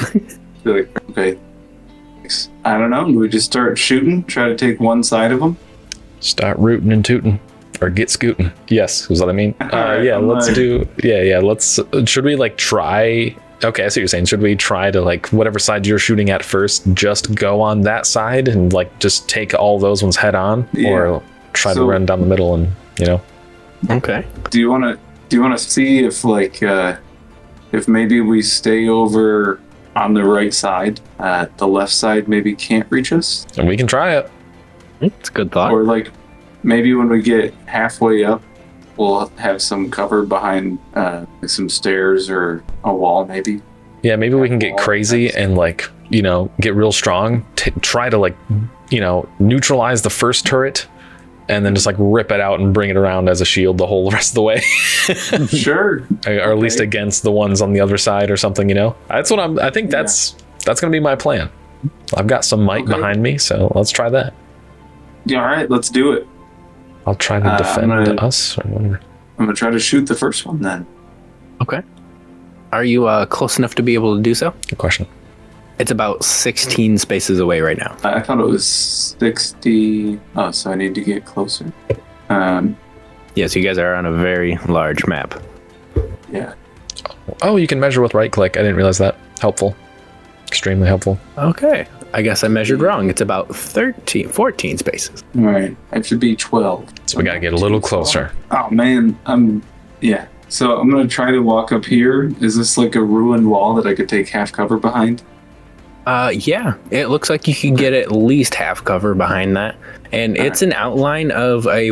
be like, okay, thanks. I don't know. Do we just start shooting? Try to take one side of them? Start rooting and tooting. Or get scooting. Yes, is what I mean. Right, yeah, let's should we like try? Okay, I see what you're saying. Should we try to like whatever side you're shooting at first, just go on that side and like just take all those ones head on, or try to run down the middle and Okay. Do you want to see if if maybe we stay over on the right side, the left side maybe can't reach us, and we can try it. It's a good thought. or like maybe when we get halfway up, we'll have some cover behind some stairs or a wall, maybe. Yeah, maybe we can get crazy and like get real strong. Try to like neutralize the first turret, and then just like rip it out and bring it around as a shield the whole rest of the way. Sure. Or at least against the ones on the other side or something. That's what I think that's gonna be my plan. I've got some might behind me, so let's try that. Yeah. All right. Let's do it. I'll try to defend us or whatever. I'm gonna try to shoot the first one then. Okay. Are you close enough to be able to do so? Good question. It's about 16 spaces away right now. I thought it was 60. Oh, so I need to get closer. Yes, you guys are on a very large map. Yeah. Oh, you can measure with right click. I didn't realize that. Helpful. Extremely helpful. Okay. I guess I measured wrong. It's about 14 spaces. All right. I should be 12. So we gotta get a little closer. Oh man. Yeah. So I'm gonna try to walk up here. Is this like a ruined wall that I could take half cover behind? Yeah. It looks like you can get at least half cover behind that. And it's an outline of a,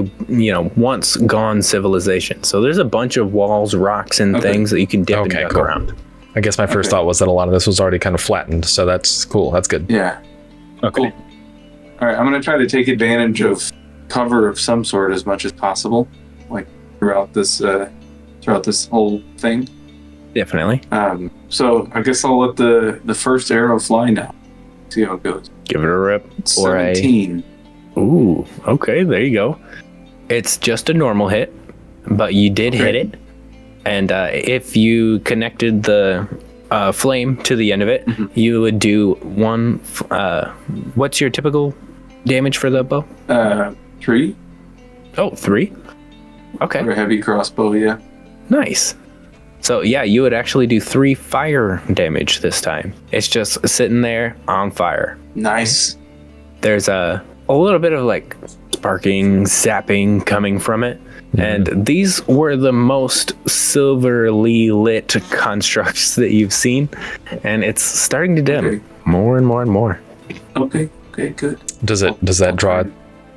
once gone civilization. So there's a bunch of walls, rocks, and things that you can dip and duck around. I guess my first thought was that a lot of this was already kind of flattened, so that's cool. That's good. Yeah. Okay. Cool. All right, I'm gonna try to take advantage of cover of some sort as much as possible, like throughout this whole thing. Definitely. So I guess I'll let the first arrow fly now. See how it goes. Give it a rip. 17. Ooh. Okay. There you go. It's just a normal hit, but you did hit it. And if you connected the flame to the end of it, you would do one. What's your typical damage for the bow? 3. Oh, 3. Okay. Or a heavy crossbow, yeah. Nice. So yeah, you would actually do 3 fire damage this time. It's just sitting there on fire. Nice. There's a little bit of like sparking, zapping coming from it. And these were the most silverly lit constructs that you've seen. And it's starting to dim more and more and more. Okay, good. Does that draw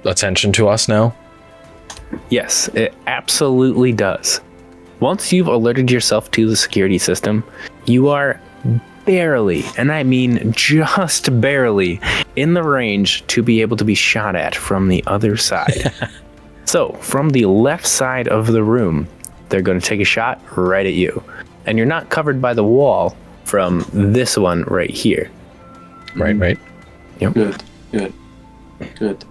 attention to us now? Yes, it absolutely does. Once you've alerted yourself to the security system, you are barely, and I mean just barely, in the range to be able to be shot at from the other side. So, from the left side of the room, they're going to take a shot right at you. And you're not covered by the wall from this one right here. Right. Yep. Good.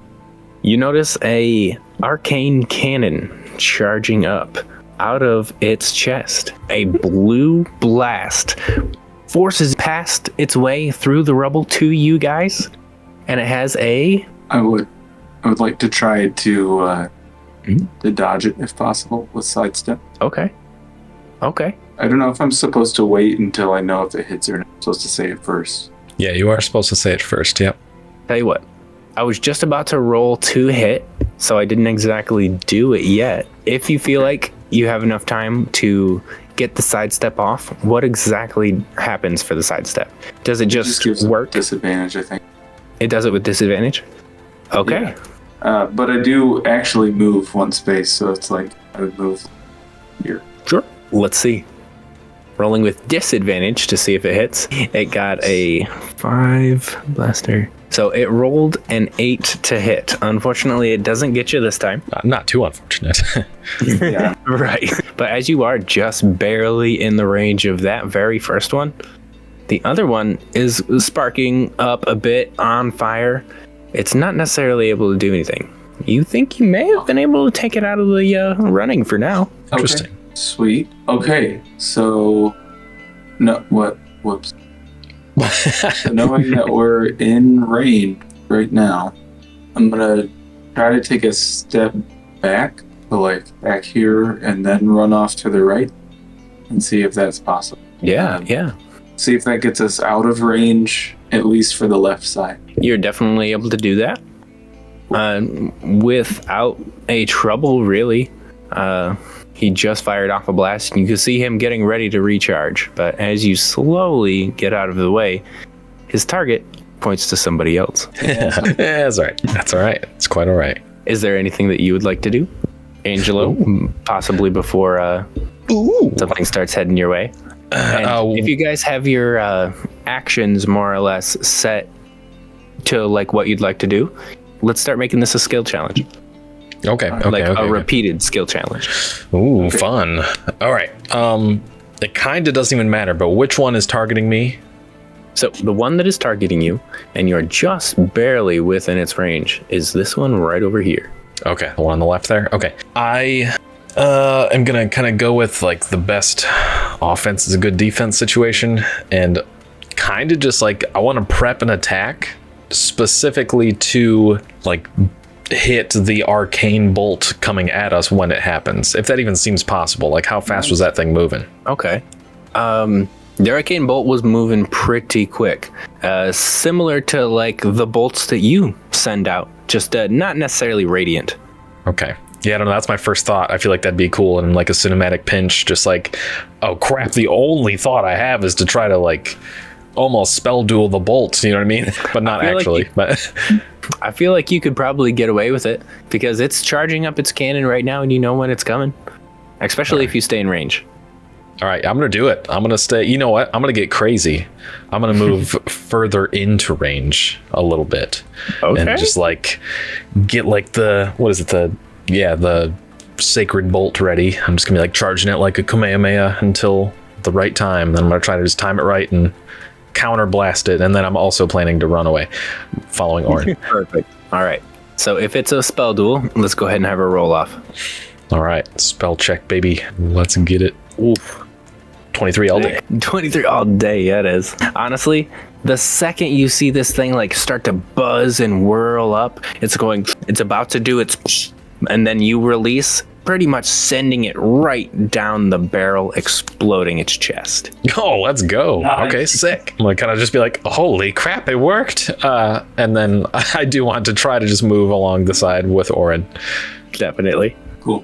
You notice a arcane cannon charging up out of its chest. A blue blast forces past its way through the rubble to you guys, and it has a... I would like to try to dodge it if possible with sidestep. Okay. I don't know if I'm supposed to wait until I know if it hits or not. I'm supposed to say it first. Yeah, you are supposed to say it first. Yep. Tell you what, I was just about to roll to hit, so I didn't exactly do it yet. If you feel like you have enough time to get the sidestep off, what exactly happens for the sidestep? Does it just gives work? Disadvantage, I think. It does it with disadvantage? Okay. Yeah. But I do actually move one space, so it's like I would move here. Sure. Let's see. Rolling with disadvantage to see if it hits. It got a 5 blaster. So it rolled an 8 to hit. Unfortunately, it doesn't get you this time. Not too unfortunate. Yeah. Right. But as you are just barely in the range of that very first one, the other one is sparking up a bit on fire. It's not necessarily able to do anything. You think you may have been able to take it out of the running for now. Interesting. Okay. Sweet. Okay, so whoops. So knowing that we're in range right now, I'm gonna try to take a step back, so like back here, and then run off to the right and see if that's possible. Yeah. See if that gets us out of range, at least for the left side. You're definitely able to do that. Without a trouble, really. He just fired off a blast, and you can see him getting ready to recharge. But as you slowly get out of the way, his target points to somebody else. Yeah, that's all right. That's all right. It's quite all right. Is there anything that you would like to do, Angelo? Possibly before something starts heading your way. And if you guys have your actions more or less set to like what you'd like to do, let's start making this a skill challenge. Okay. A repeated skill challenge. Ooh, okay. Fun. All right. It kind of doesn't even matter, but which one is targeting me? So the one that is targeting you, and you're just barely within its range, is this one right over here. Okay, the one on the left there. Okay. I am gonna kind of go with like the best offense is a good defense situation, and kind of just like I want to prep an attack specifically to like hit the arcane bolt coming at us when it happens, if that even seems possible. Like, how fast was that thing moving? Okay. The arcane bolt was moving pretty quick, similar to like the bolts that you send out, just not necessarily radiant. Okay. Yeah, I don't know. That's my first thought. I feel like that'd be cool in like a cinematic pinch. Just like, oh crap, the only thought I have is to try to like almost spell duel the bolts, you know what I mean? But not actually. But I feel like you could probably get away with it because it's charging up its cannon right now and you know when it's coming, especially if you stay in range. All right, I'm going to do it. I'm going to stay. You know what? I'm going to get crazy. I'm going to move further into range a little bit. Okay. And just like get like the sacred bolt ready. I'm just going to be like charging it like a Kamehameha until the right time. Then I'm going to try to just time it right and counter blast it. And then I'm also planning to run away following Orren. Perfect. All right. So if it's a spell duel, let's go ahead and have a roll off. All right. Spell check, baby. Let's get it. Oof. 23 all day. 23 all day, yeah, it is. Honestly, the second you see this thing like start to buzz and whirl up, it's about to do its, and then you release, pretty much sending it right down the barrel, exploding its chest. Oh, let's go. Nice. Okay, sick. I'm gonna kind of just be like, holy crap, it worked. And then I do want to try to just move along the side with Orren. Definitely. Cool.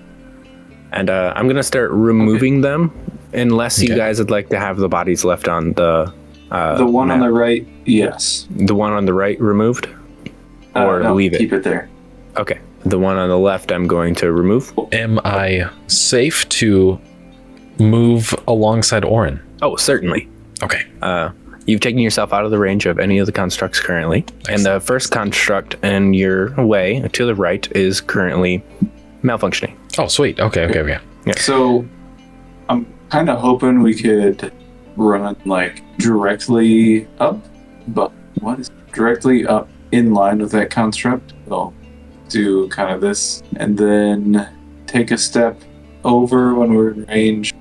And I'm going to start removing them, unless you Okay. guys would like to have the bodies left on the one on map. the right, yes. The one on the right removed? Or No, leave it? Keep it there. Okay. The one on the left I'm going to remove. Am I safe to move alongside Orren? Oh, certainly. Okay. You've taken yourself out of the range of any of the constructs currently. And the first construct in your way to the right is currently malfunctioning. Oh, sweet. Okay. So I'm kind of hoping we could run like directly up, but what is directly up in line with that construct? I'll do kind of this and then take a step over when we're in range,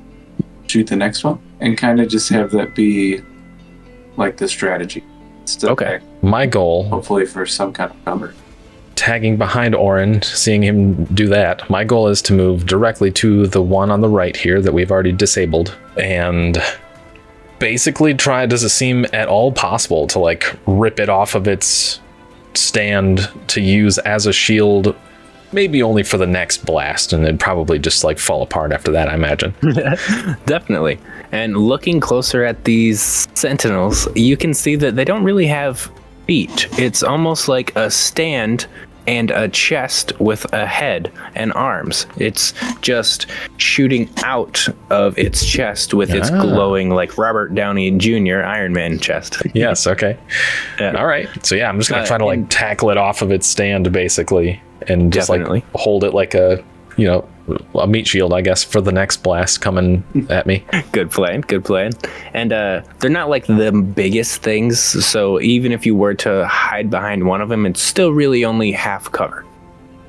shoot the next one, and kind of just have that be like the strategy. Step Okay. back, My goal, hopefully for some kind of cover. tagging behind Orren, seeing him do that, my goal is to move directly to the one on the right here that we've already disabled and basically try, does it seem at all possible to like rip it off of its stand to use as a shield, maybe only for the next blast, and then probably just like fall apart after that, I imagine. Definitely. And looking closer at these sentinels, you can see that they don't really have feet. It's almost like a stand and a chest with a head and arms. It's just shooting out of its chest with its glowing, like Robert Downey Jr. Iron Man chest. Yes, okay. Yeah. All right. So yeah, I'm just gonna try to like and- tackle it off of its stand basically and just Definitely. like hold it like a, you know, a meat shield, I guess, for the next blast coming at me. Good plan. And they're not like the biggest things, so even if you were to hide behind one of them, it's still really only half cover.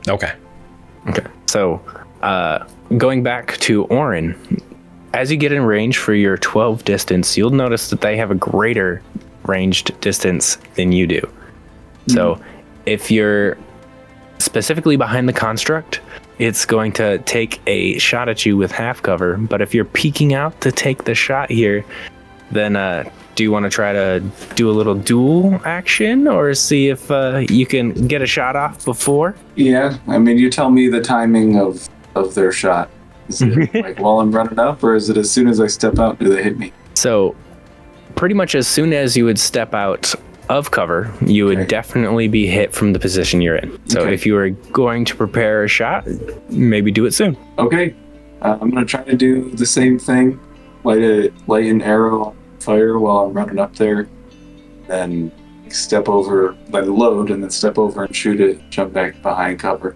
Okay. Okay. So, going back to Orren, as you get in range for your 12 distance, you'll notice that they have a greater ranged distance than you do. So, if you're specifically behind the construct, it's going to take a shot at you with half cover. But if you're peeking out to take the shot here, then do you want to try to do a little dual action or see if you can get a shot off before? Yeah, I mean, you tell me the timing of their shot. Is it like while I'm running up, or is it as soon as I step out, do they hit me? So pretty much as soon as you would step out of cover, you would Okay. definitely be hit from the position you're in. So Okay. if you were going to prepare a shot, maybe do it soon. Okay, I'm gonna try to do the same thing. Light an arrow on fire while I'm running up there, then step over, let it load, and then step over and shoot it. Jump back behind cover.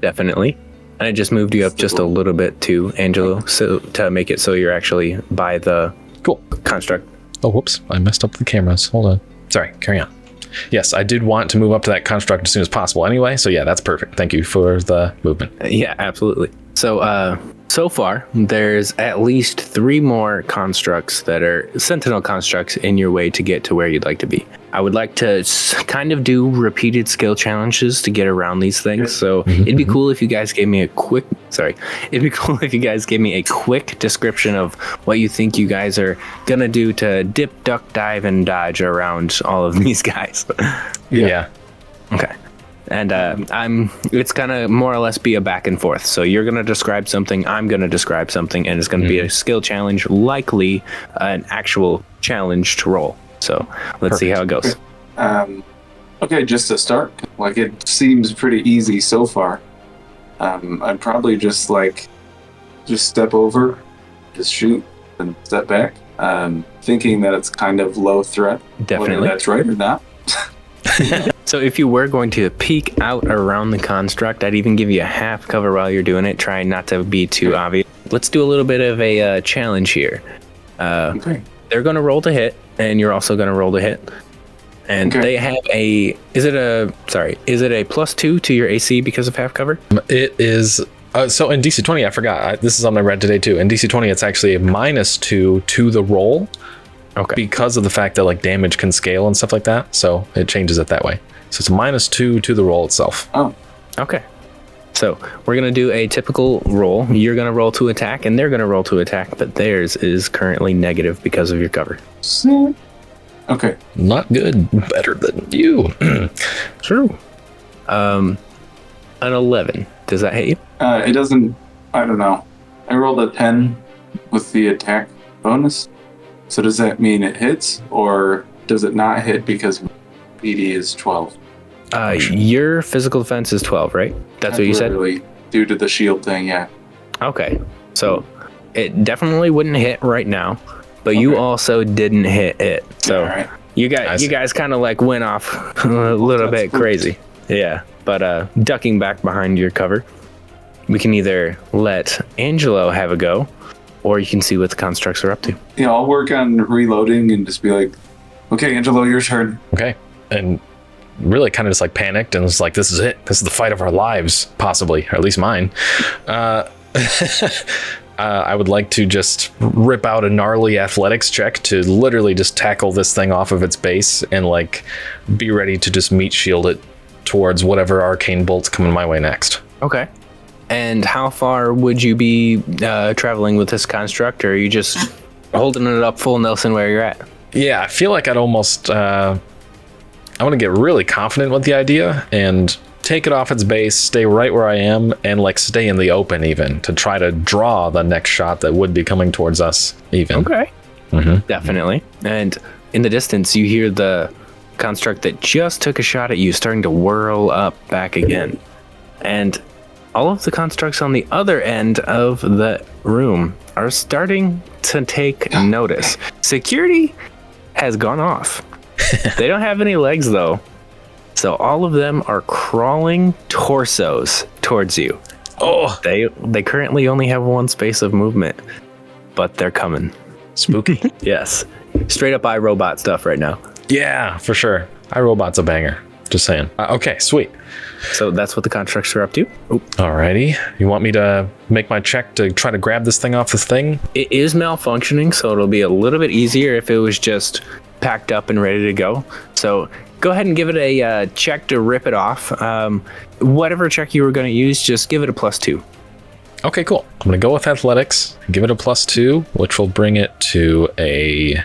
Definitely. And I just moved you up just a little bit too, Angelo, so to make it so you're actually by the Cool. construct. Oh, whoops. I messed up the cameras. Hold on. Sorry. Carry on. Yes, I did want to move up to that construct as soon as possible anyway. So yeah, that's perfect. Thank you for the movement. Yeah, absolutely. So, so far, there's at least 3 more constructs that are Sentinel constructs in your way to get to where you'd like to be. I would like to kind of do repeated skill challenges to get around these things. So it'd be cool if you guys gave me a quick, description of what you think you guys are gonna do to dip, duck, dive, and dodge around all of these guys. Yeah. Okay. And it's gonna more or less be a back and forth. So you're gonna describe something, I'm gonna describe something, and it's gonna be a skill challenge, likely an actual challenge to roll. So let's see how it goes. Okay, just to start, like it seems pretty easy so far. I'd probably just step over, just shoot, and step back. Thinking that it's kind of low threat. Definitely. Whether that's right or not. So if you were going to peek out around the construct, I'd even give you a half cover while you're doing it, trying not to be too obvious. Let's do a little bit of a challenge here. Okay. They're going to roll to hit, and you're also going to roll to hit. And Okay. they have is it a +2 to your AC because of half cover? It is. So in DC20, I forgot. This is on my read today too. In DC20, it's actually a -2 to the roll. Okay. Because of the fact that like damage can scale and stuff like that. So it changes it that way. So it's a -2 to the roll itself. Oh, Okay. So we're going to do a typical roll. You're going to roll to attack, and they're going to roll to attack, but theirs is currently negative because of your cover. Okay. Not good. Better than you. True. An 11. Does that hit you? It doesn't. I don't know. I rolled a 10 with the attack bonus. So does that mean it hits, or does it not hit because PD is 12? Your physical defense is 12, right? That's what you said? Due to the shield thing, yeah. Okay. So it definitely wouldn't hit right now, but you also didn't hit it. So All right. you guys kind of like went off a little bit crazy. Yeah. But ducking back behind your cover, we can either let Angelo have a go, or you can see what the constructs are up to. Yeah, I'll work on reloading and just be like, okay, Angelo, your turn. Okay. And really kind of just like panicked and was like, this is it. This is the fight of our lives, possibly, or at least mine. I would like to just rip out a gnarly athletics check to literally just tackle this thing off of its base and like be ready to just meat shield it towards whatever arcane bolt's coming my way next. Okay. And how far would you be traveling with this construct, or are you just holding it up full Nelson where you're at? Yeah, I feel like I'd almost... I want to get really confident with the idea and take it off its base, stay right where I am, and like stay in the open even to try to draw the next shot that would be coming towards us even. Okay. Mm-hmm. Definitely. And in the distance, you hear the construct that just took a shot at you starting to whirl up back again. And all of the constructs on the other end of the room are starting to take notice. Security has gone off. They don't have any legs though. So all of them are crawling torsos towards you. Oh, They currently only have one space of movement, but they're coming. spooky. Yes. Straight up iRobot stuff right now. Yeah, for sure. iRobot's a banger. Just saying. Okay, sweet. So that's what the constructs are up to. Alrighty. You want me to make my check to try to grab this thing off this thing? It is malfunctioning, so it'll be a little bit easier if it was just packed up and ready to go. So go ahead and give it a check to rip it off. Whatever check you were going to use, just give it a +2. Okay, cool. I'm going to go with athletics, give it a +2, which will bring it to a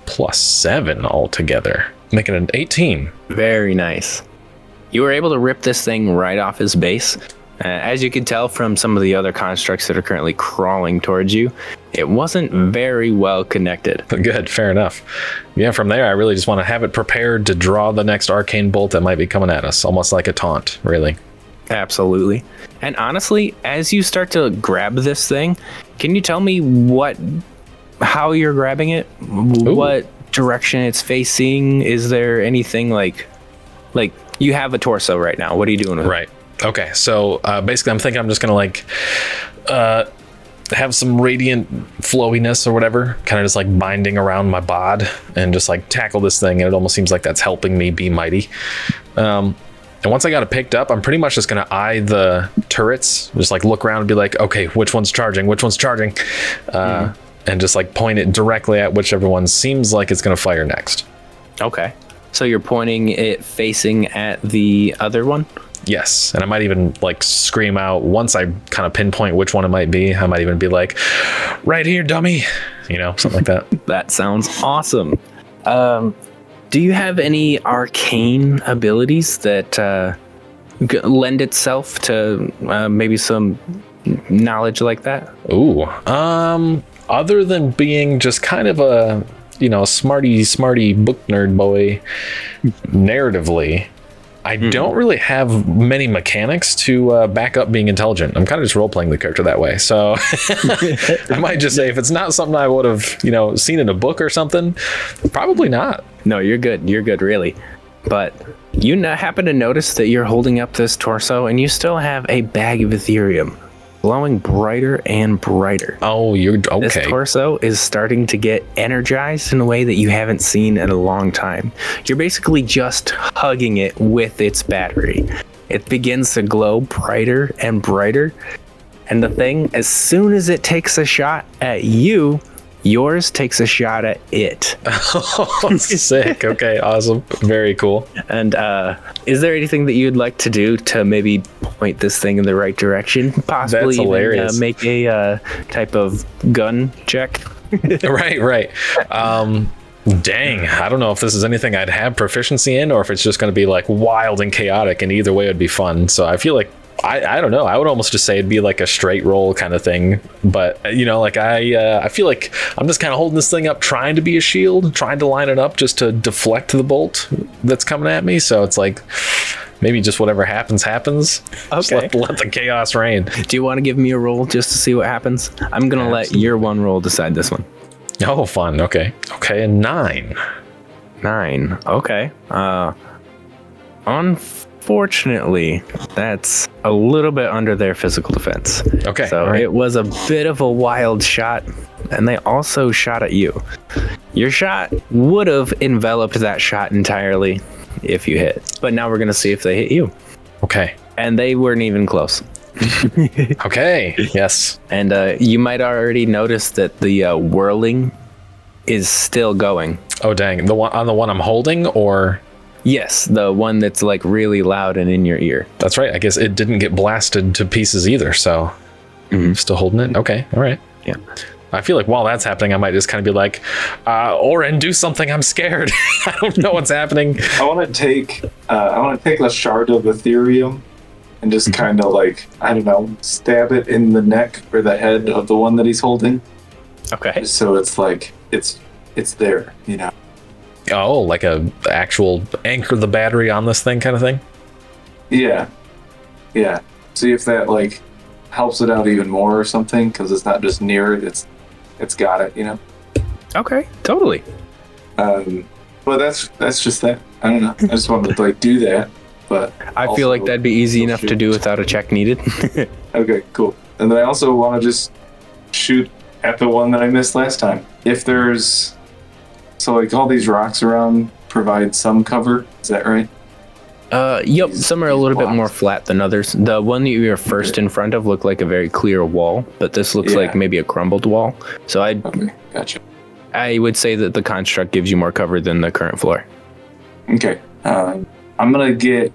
+7 altogether, making it an 18. Very nice. You were able to rip this thing right off his base. As you can tell from some of the other constructs that are currently crawling towards you, it wasn't very well connected. Good, fair enough. Yeah, from there, I really just want to have it prepared to draw the next arcane bolt that might be coming at us, almost like a taunt, really. Absolutely. And honestly, as you start to grab this thing, can you tell me how you're grabbing it? Ooh. What direction it's facing? Is there anything like you have a torso right now? What are you doing with it? Right. Okay, so basically I'm thinking I'm just gonna like have some radiant flowiness or whatever, kind of just like binding around my bod and just like tackle this thing, and it almost seems like that's helping me be mighty. And once I got it picked up, I'm pretty much just gonna eye the turrets, just like look around and be like, okay, which one's charging, and just like point it directly at whichever one seems like it's gonna fire next. Okay, so you're pointing it facing at the other one? Yes, and I might even like scream out once I kind of pinpoint which one it might be. I might even be like, right here, dummy, something like that. That sounds awesome. Do you have any arcane abilities that lend itself to maybe some knowledge like that? Ooh, other than being just kind of a smarty book nerd boy, narratively, I don't really have many mechanics to back up being intelligent. I'm kind of just role-playing the character that way. So I might just say, if it's not something I would have, seen in a book or something, probably not. No, you're good. You're good, really. But you happen to notice that you're holding up this torso and you still have a bag of Atherium glowing brighter and brighter. Oh, you're okay. This torso is starting to get energized in a way that you haven't seen in a long time. You're basically just hugging it with its battery. It begins to glow brighter and brighter. And the thing, as soon as it takes a shot at you, yours takes a shot at it. Oh, sick. Okay, awesome. Very cool. And is there anything that you'd like to do to maybe point this thing in the right direction? Possibly That's hilarious. even make a type of gun check. Right. Dang, I don't know if this is anything I'd have proficiency in or if it's just going to be like wild and chaotic, and either way would be fun. So I feel like I don't know. I would almost just say it'd be like a straight roll kind of thing. But like I feel like I'm just kind of holding this thing up, trying to be a shield, trying to line it up just to deflect the bolt that's coming at me. So it's like maybe just whatever happens. Just let the chaos reign. Do you want to give me a roll just to see what happens? I'm gonna let your one roll decide this one. Oh, fun. Okay, 9. 9. Okay. Unfortunately, that's a little bit under their physical defense. Okay. So all right. it was a bit of a wild shot, and they also shot at you. Your shot would have enveloped that shot entirely if you hit. But now we're going to see if they hit you. Okay. And they weren't even close. Okay. Yes. And you might already notice that the whirling is still going. Oh, dang. The one I'm holding, or... Yes, the one that's like really loud and in your ear. That's right. I guess it didn't get blasted to pieces either, so still holding it. Okay, all right. Yeah. I feel like while that's happening, I might just kind of be like, Orren, do something. I'm scared. I don't know what's happening. I want to take a shard of Atherium and just kind of like, I don't know, stab it in the neck or the head of the one that he's holding. Okay. So it's like it's there, Oh, like a actual anchor the battery on this thing kind of thing? Yeah. See if that like helps it out even more or something, because it's not just near it, it's got it, Okay, totally. But that's just that. I don't know. I just wanted to like do that, but I feel like that'd be easy enough to do without a check needed. Okay, cool. And then I also want to just shoot at the one that I missed last time. If there's like all these rocks around provide some cover, is that right? Yep, some are a little bit blocks. more flat than others. The one that you were first in front of looked like a very clear wall, but this looks like maybe a crumbled wall. So Okay, gotcha. I would say that the construct gives you more cover than the current floor. Okay, I'm gonna get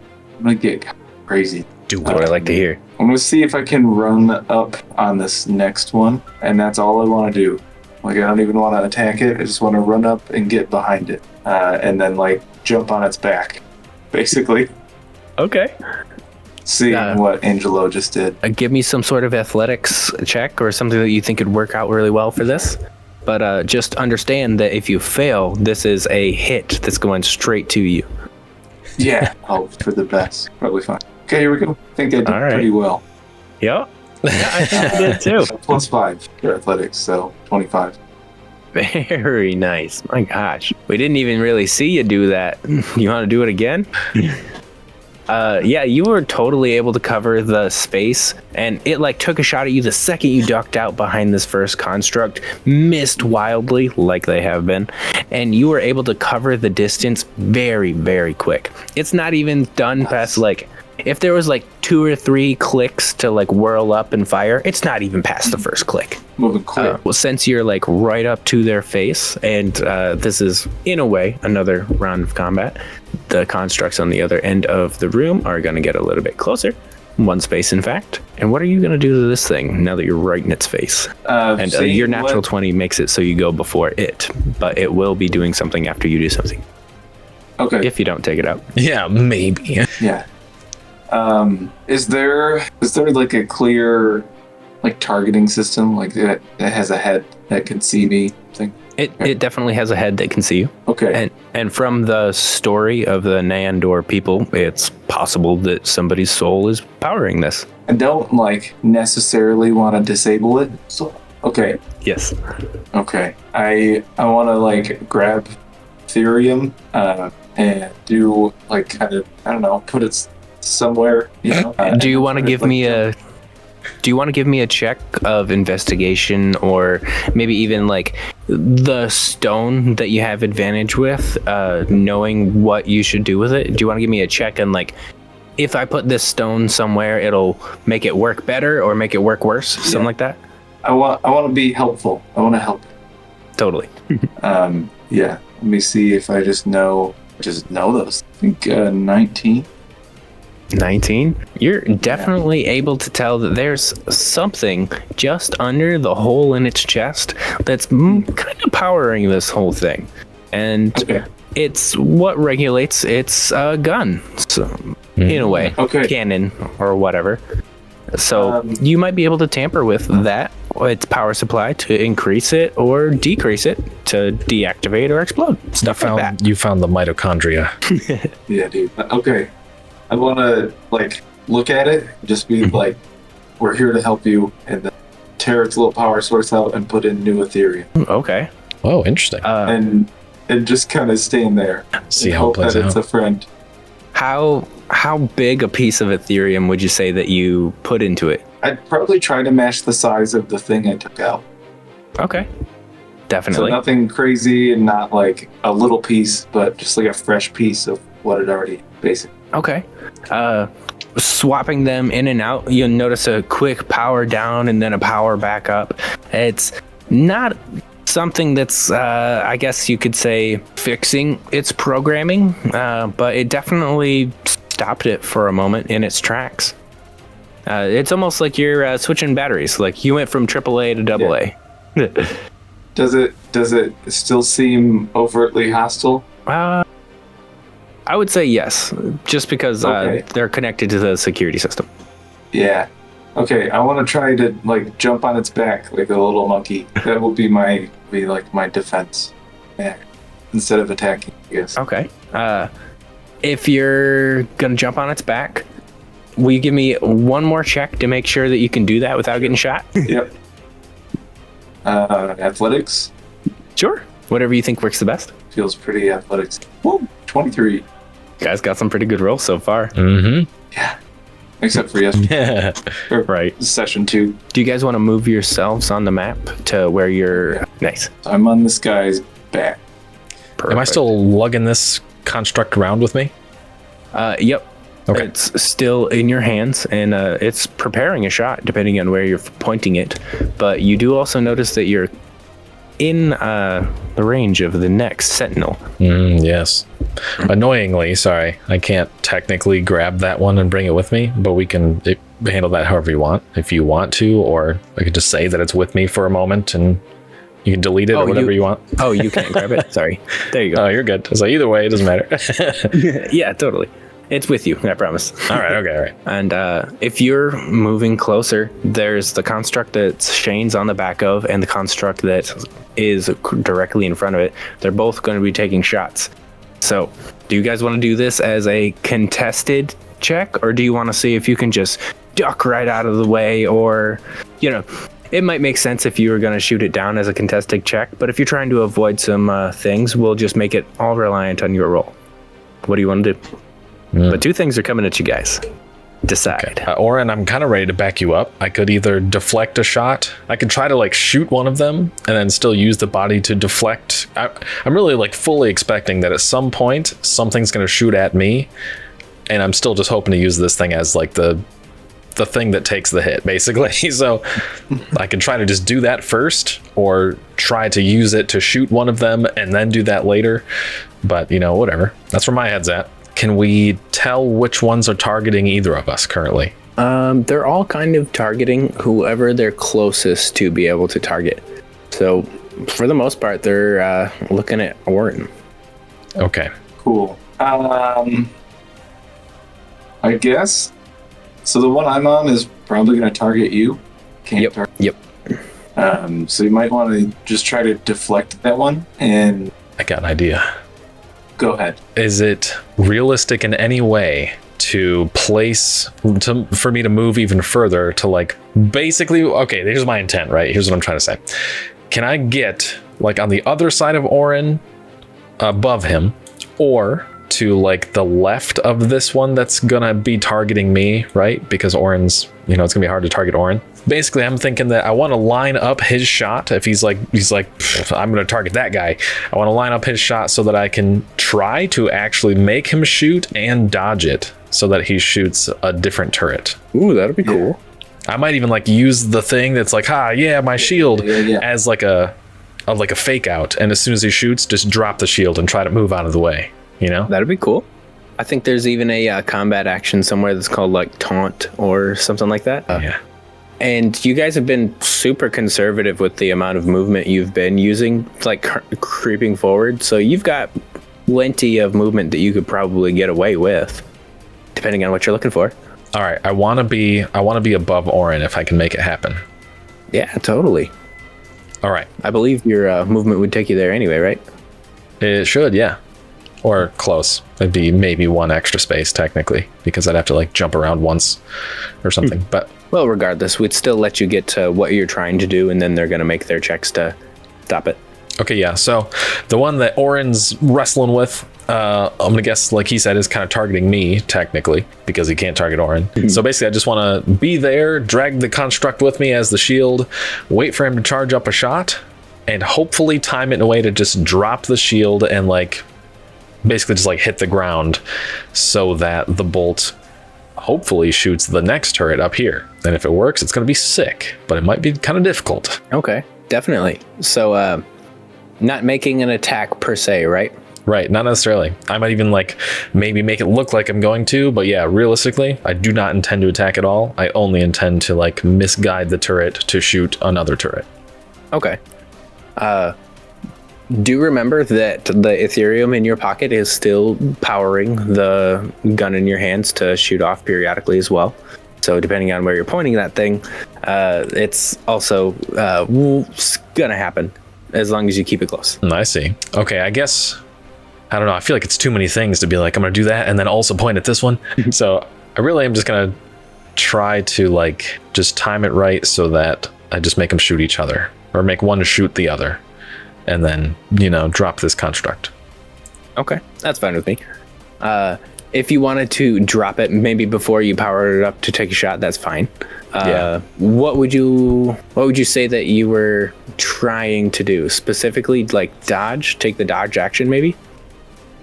crazy. That's what I like to hear. I'm gonna see if I can run up on this next one, and that's all I want to do. Like, I don't even want to attack it. I just want to run up and get behind it, and then like jump on its back, basically. Okay. Seeing what Angelo just did. Give me some sort of athletics check or something that you think could work out really well for this. But just understand that if you fail, this is a hit that's going straight to you. Yeah, hope for the best. Probably fine. Okay, here we go. I think I did pretty well. Yep. Yeah, I think you did too. +5 for athletics, so 25. Very nice. My gosh. We didn't even really see you do that. You want to do it again? Yeah, you were totally able to cover the space, and it like took a shot at you the second you ducked out behind this first construct, missed wildly like they have been, and you were able to cover the distance very, very quick. It's not even done past like, if there was like 2 or 3 clicks to like whirl up and fire, it's not even past the first click. Moving quick. Well, since you're like right up to their face, and this is in a way another round of combat, the constructs on the other end of the room are going to get a little bit closer. 1 space, in fact. And what are you going to do to this thing now that you're right in its face? And your natural 20 makes it so you go before it, but it will be doing something after you do something. Okay. If you don't take it out. Yeah, maybe. Yeah. Is there like a clear like targeting system like that has a head that can see me thing? It definitely has a head that can see you. Okay. And from the story of the Nandor people, it's possible that somebody's soul is powering this. I don't like necessarily want to disable it. So okay. Yes. Okay. I want to like grab Atherium and do like kind of, I don't know, put it somewhere, Do you want to give me a check of investigation, or maybe even like the stone that you have advantage with, knowing what you should do with it? Do you want to give me a check and like, if I put this stone somewhere, it'll make it work better or make it work worse, something like that? I want to be helpful. I want to help. totally. Yeah. Let me see if I just know those. I think 19. 19. You're definitely able to tell that there's something just under the hole in its chest that's kind of powering this whole thing. And it's what regulates its gun, so, in a way, cannon or whatever. So you might be able to tamper with that, its power supply, to increase it or decrease it, to deactivate or explode. Stuff like that. You found the mitochondria. Yeah, dude. Okay. I want to, look at it, just be like, we're here to help you, and then tear its little power source out and put in new Atherium. Okay. Oh, interesting. And just kind of stand there. See and how it hope plays that it's out. a friend. How big a piece of Atherium would you say that you put into it? I'd probably try to match the size of the thing I took out. Okay. So Definitely. nothing crazy and not like a little piece, but just like a fresh piece of what it already basically. Okay. Swapping them in and out, you'll notice a quick power down and then a power back up. It's not something that's, I guess you could say, fixing its programming, but it definitely stopped it for a moment in its tracks. It's almost like you're switching batteries. Like you went from AAA to AA. Does it still seem overtly hostile? I would say yes, just because they're connected to the security system. Yeah. Okay, I want to try to jump on its back like a little monkey. That will be my defense. Yeah. Instead of attacking, I guess. Okay. If you're gonna jump on its back, will you give me one more check to make sure that you can do that without getting shot? Yep. Athletics Sure. Whatever you think works the best. feels pretty athletics. Whoa, 23. Guys got some pretty good rolls so far. Mm-hmm. Yeah. Except for yesterday. Yeah. Or Right. Session 2. Do you guys want to move yourselves on the map to where you're... Nice. So I'm on this guy's back. Perfect. Am I still lugging this construct around with me? Yep. Okay. It's still in your hands, and it's preparing a shot, depending on where you're pointing it. But you do also notice that you're in the range of the next sentinel. Yes. Annoyingly, sorry, I can't technically grab that one and bring it with me, but we can handle that however you want, if you want to, or I could just say that it's with me for a moment and you can delete it or whatever you want. Oh, you can't grab it? Sorry. There you go. Oh, you're good. So either way, it doesn't matter. Yeah, totally. It's with you, I promise. All right, okay, all right. And if you're moving closer, there's the construct that Shane's on the back of and the construct that is directly in front of it. They're both going to be taking shots. So do you guys want to do this as a contested check, or do you want to see if you can just duck right out of the way? Or, it might make sense if you were going to shoot it down as a contested check, but if you're trying to avoid some things, we'll just make it all reliant on your roll. What do you want to do? But two things are coming at you guys. Decide. Okay. Orren, I'm kind of ready to back you up. I could either deflect a shot. I could try to shoot one of them and then still use the body to deflect. I'm really fully expecting that at some point something's going to shoot at me, and I'm still just hoping to use this thing as the thing that takes the hit, basically. So I can try to just do that first, or try to use it to shoot one of them and then do that later. But whatever. That's where my head's at. Can we tell which ones are targeting either of us currently? They're all kind of targeting whoever they're closest to be able to target. So for the most part, they're looking at Orren. Okay. Cool. I guess. So the one I'm on is probably going to target you. Yep. So you might want to just try to deflect that one and I got an idea. go ahead. Is it realistic in any way to place for me to move even further to basically, okay, here's my intent, right? Here's what I'm trying to say. Can I get on the other side of Orren above him, or to the left of this one that's gonna be targeting me, right? Because Orren's, it's gonna be hard to target Orren. Basically, I'm thinking that I want to line up his shot. If he's like, I'm gonna target that guy, I want to line up his shot so that I can try to actually make him shoot and dodge it, so that he shoots a different turret. Ooh, that'd be cool. I might even use the thing that's my shield as a of like a fake out, and as soon as he shoots, just drop the shield and try to move out of the way, you know? That'd be cool. I think there's even a combat action somewhere that's called like taunt or something like that. Yeah. And you guys have been super conservative with the amount of movement you've been using, like creeping forward. So you've got plenty of movement that you could probably get away with, depending on what you're looking for. All right, I want to be above Orren if I can make it happen. Yeah, totally. All right. I believe your movement would take you there anyway, right? It should, yeah. Or close. It'd be maybe one extra space technically, because I'd have to like jump around once or something. But well, regardless, we'd still let you get to what you're trying to do, and then they're going to make their checks to stop it. okay, yeah. So the one that Orren's wrestling with, I'm gonna guess, like he said, is kind of targeting me technically because he can't target Orren. So basically, I just want to be there, drag the construct with me as the shield, wait for him to charge up a shot, and hopefully time it in a way to just drop the shield and like basically just like hit the ground so that the bolt hopefully shoots the next turret up here. And if it works, it's going to be sick, but it might be kind of difficult. Okay, definitely. So not making an attack per se, right? Right, not necessarily. I might even like maybe make it look like I'm going to, but yeah, realistically, I do not intend to attack at all. I only intend to like misguide the turret to shoot another turret. Okay. Do remember that the Atherium in your pocket is still powering the gun in your hands to shoot off periodically as well. So depending on where you're pointing that thing, it's also gonna happen as long as you keep it close. I see. Okay, I guess, I don't know. I feel like it's too many things to be like, I'm gonna do that and then also point at this one. So I really am just gonna try to like just time it right so that I just make them shoot each other, or make one shoot the other, and then, you know, drop this construct. Okay, that's fine with me. If you wanted to drop it maybe before you powered it up to take a shot, that's fine. Yeah. What would you say that you were trying to do specifically? Like dodge, take the dodge action maybe?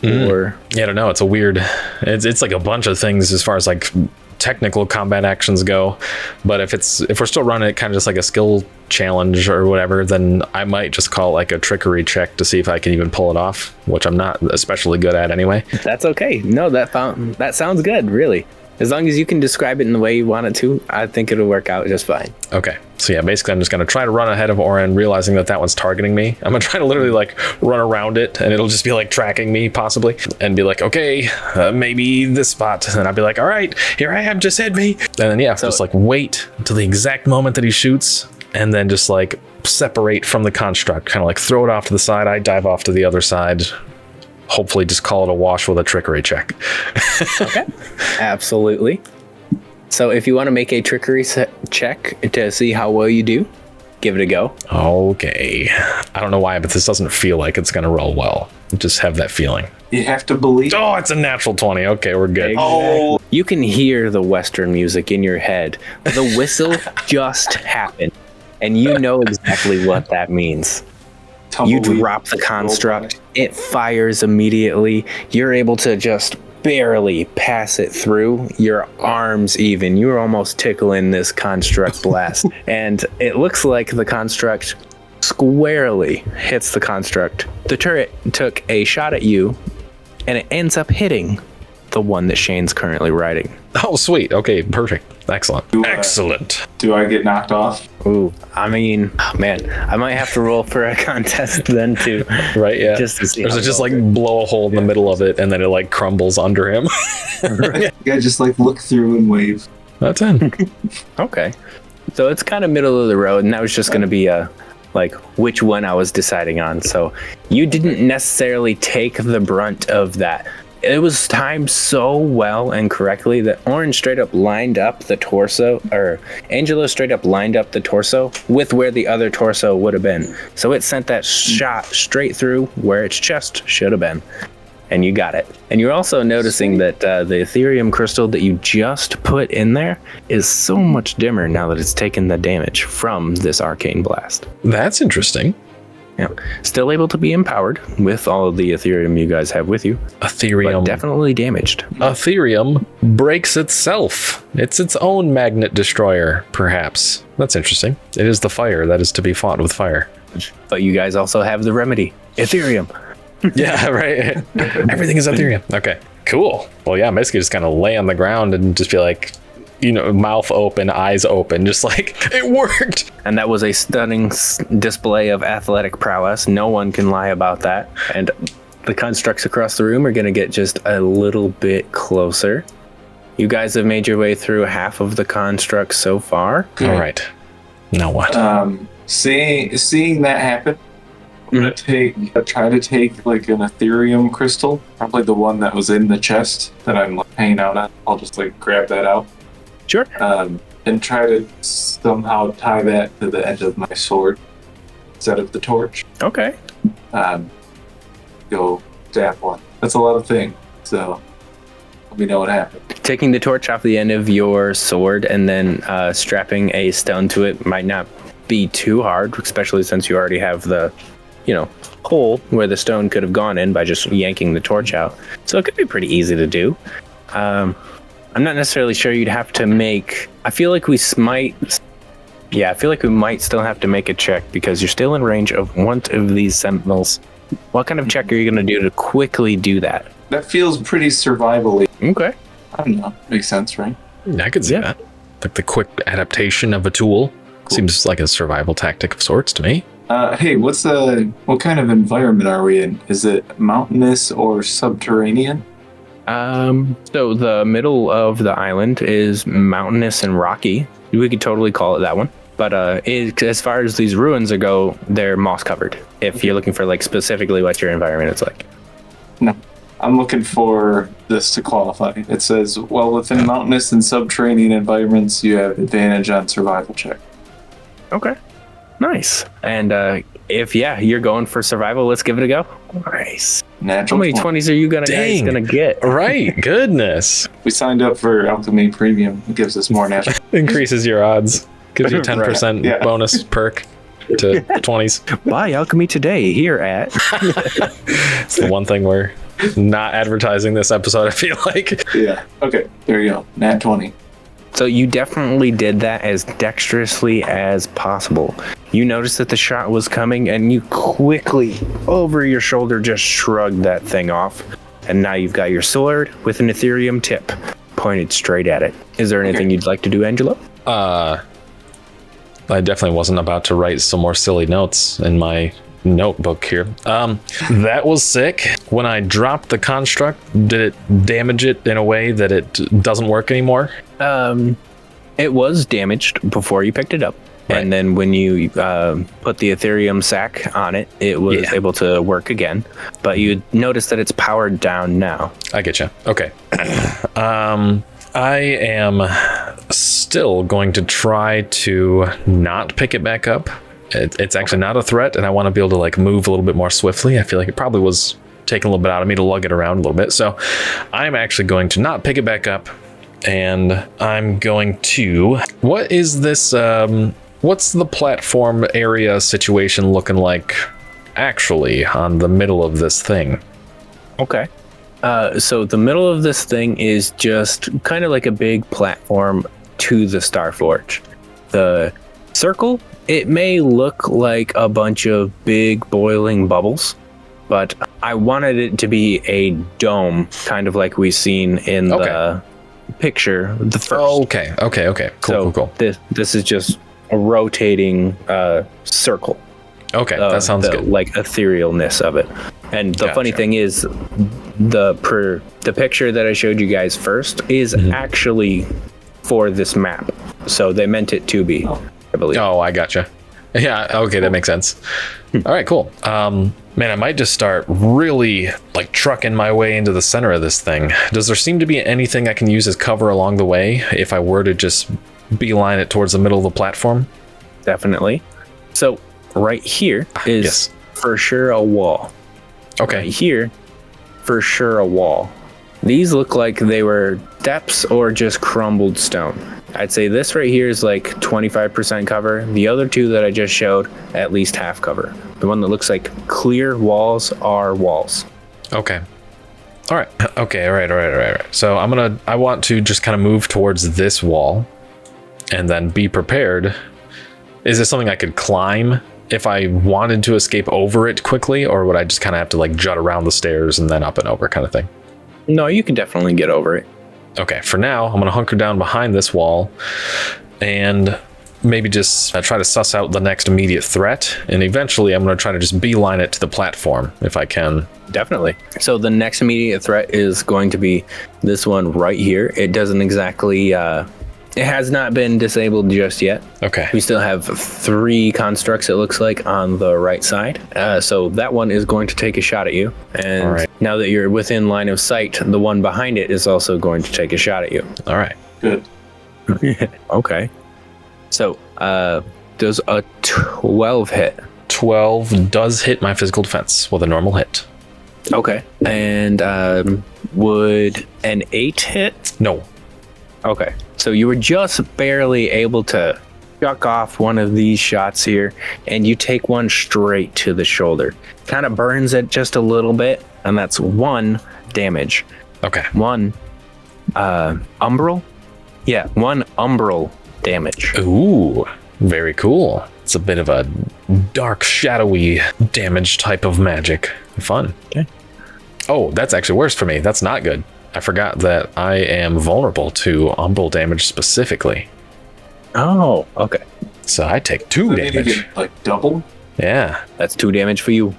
Or yeah, I don't know. It's a weird, it's like a bunch of things as far as like technical combat actions go, but if we're still running it kind of just like a skill challenge or whatever, then I might just call it like a trickery check to see if I can even pull it off, which I'm not especially good at anyway. That's okay. No, that sounds good, really. As long as you can describe it in the way you want it to, I think it'll work out just fine. Okay, so yeah, basically I'm just going to try to run ahead of Orren, realizing that one's targeting me. I'm going to try to literally like run around it, and it'll just be like tracking me possibly, and be like, okay, maybe this spot. And I'll be like, all right, here I am, just hit me. And then yeah, just like wait until the exact moment that he shoots, and then just like separate from the construct, kind of like throw it off to the side. I dive off to the other side. Hopefully just call it a wash with a trickery check. Okay, absolutely. So if you want to make a trickery check to see how well you do, give it a go. Okay. I don't know why, but this doesn't feel like it's going to roll well. I just have that feeling. You have to believe. Oh, it's a natural 20. Okay, we're good. Oh, You can hear the Western music in your head. The whistle just happened, and you know exactly what that means. You drop the construct, it fires immediately. You're able to just barely pass it through. Your arms even. You're almost tickling this construct blast. And it looks like the construct squarely hits the construct. The turret took a shot at you, and it ends up hitting the one that Shane's currently riding. Oh, sweet. Okay, perfect. Excellent. Excellent. Do I get knocked off? Ooh, I mean, man, I might have to roll for a contest then too. Right, yeah. Just to see. Or does it just like blow a hole in the middle of it and then it like crumbles under him? Yeah, just like look through and wave. That's in. Okay. So it's kind of middle of the road, and that was just going to be like which one I was deciding on. So you didn't necessarily take the brunt of that. It was timed so well and correctly that Orren straight up lined up the torso, or Angelo straight up lined up the torso with where the other torso would have been. So it sent that shot straight through where its chest should have been. And you got it. And you're also noticing that the Atherium crystal that you just put in there is so much dimmer now that it's taken the damage from this arcane blast. That's interesting. Yeah, still able to be empowered with all of the Atherium you guys have with you. Atherium. But definitely damaged. Atherium breaks itself. It's its own magnet destroyer, perhaps. That's interesting. It is the fire that is to be fought with fire. But you guys also have the remedy, Atherium. Yeah, right. Everything is Atherium. Okay, cool. Well, yeah, basically just kind of lay on the ground and just be like, mouth open, eyes open, just like, it worked. And that was a stunning display of athletic prowess. No one can lie about that. And the constructs across the room are going to get just a little bit closer. You guys have made your way through half of the constructs so far. All right. Now what? Seeing that happen, I'm gonna try to take like an Atherium crystal, probably the one that was in the chest that I'm like hanging out on. I'll just like grab that out. Sure. And try to somehow tie that to the end of my sword instead of the torch. Okay. Go stab one. That's a lot of things. So let me know what happens. Taking the torch off the end of your sword and then strapping a stone to it might not be too hard, especially since you already have the hole where the stone could have gone in by just yanking the torch out. So it could be pretty easy to do. I'm not necessarily sure you'd have to make... I feel like we might still have to make a check because you're still in range of one of these sentinels. What kind of check are you going to do to quickly do that? That feels pretty survival-y. Okay. I don't know. Makes sense, right? I could see that. Like the quick adaptation of a tool. Cool. Seems like a survival tactic of sorts to me. Hey, what kind of environment are we in? Is it mountainous or subterranean? So the middle of the island is mountainous and rocky. We could totally call it that one. But as far as these ruins go, they're moss covered. If you're looking for like specifically what your environment is like. No, I'm looking for this to qualify. It says, well, within mountainous and subterranean environments, you have advantage on survival check. Okay. Nice. And if you're going for survival, let's give it a go. Nice. Natural. How many 20s are you guys gonna get? Right. Goodness. We signed up for Alchemy Premium. It gives us more natural. Increases your odds. Gives you a 10% bonus perk to 20s. Buy Alchemy today here at... It's the one thing we're not advertising this episode, I feel like. Yeah. Okay. There you go. Nat 20. So you definitely did that as dexterously as possible. You noticed that the shot was coming and you quickly, over your shoulder, just shrugged that thing off. And now you've got your sword with an Atherium tip pointed straight at it. Is there anything you'd like to do, Angelo? I definitely wasn't about to write some more silly notes in my notebook here. That was sick. When I dropped the construct, did it damage it in a way that it doesn't work anymore? It was damaged before you picked it up. Right. And then when you put the Atherium sack on it, it was able to work again. But you notice that it's powered down now. I get you. Okay. I am still going to try to not pick it back up. It's actually not a threat, and I want to be able to like move a little bit more swiftly. I feel like it probably was taking a little bit out of me to lug it around a little bit. So I'm actually going to not pick it back up, and I'm going to... What is this... what's the platform area situation looking like actually on the middle of this thing? Okay. So the middle of this thing is just kind of like a big platform to the Starforge. The circle, it may look like a bunch of big boiling bubbles, but I wanted it to be a dome, kind of like we've seen in the picture, the first. Oh, okay. Cool. This is just a rotating circle. Okay, that sounds good. Like etherealness of it. And the funny thing is, the picture that I showed you guys first is actually for this map. So they meant it to be, I believe. Oh, I gotcha. Yeah, okay, that makes sense. All right, cool. Man, I might just start really like trucking my way into the center of this thing. Does there seem to be anything I can use as cover along the way if I were to just beeline it towards the middle of the platform? Definitely. So right here is for sure a wall. Okay. Right here, for sure a wall. These look like they were steps or just crumbled stone. I'd say this right here is like 25% cover. The other two that I just showed, at least half cover. The one that looks like clear walls are walls. Okay. All right. Okay. All right. So I want to just kind of move towards this wall and then be prepared. Is this something I could climb if I wanted to escape over it quickly, or would I just kind of have to like jut around the stairs and then up and over kind of thing? No, you can definitely get over it. Okay, for now, I'm going to hunker down behind this wall and maybe just try to suss out the next immediate threat. And eventually, I'm going to try to just beeline it to the platform if I can. Definitely. So the next immediate threat is going to be this one right here. It doesn't exactly, it has not been disabled just yet. Okay. We still have 3 constructs, it looks like, on the right side. So that one is going to take a shot at you. And All right. now that you're within line of sight, the one behind it is also going to take a shot at you. All right. Good. Okay. So, does a 12 hit? 12 does hit my physical defense with a normal hit. Okay. And would an 8 hit? No. Okay. So you were just barely able to chuck off one of these shots here, and you take one straight to the shoulder. Kind of burns it just a little bit, and that's 1 damage. Okay. 1 umbral? Yeah, 1 umbral damage. Ooh, very cool. It's a bit of a dark, shadowy damage type of magic. Fun. Okay. Oh, that's actually worse for me. That's not good. I forgot that I am vulnerable to umbral damage specifically. Oh, okay. So I take 2 So you damage. get, like double. Yeah. That's 2 damage for you.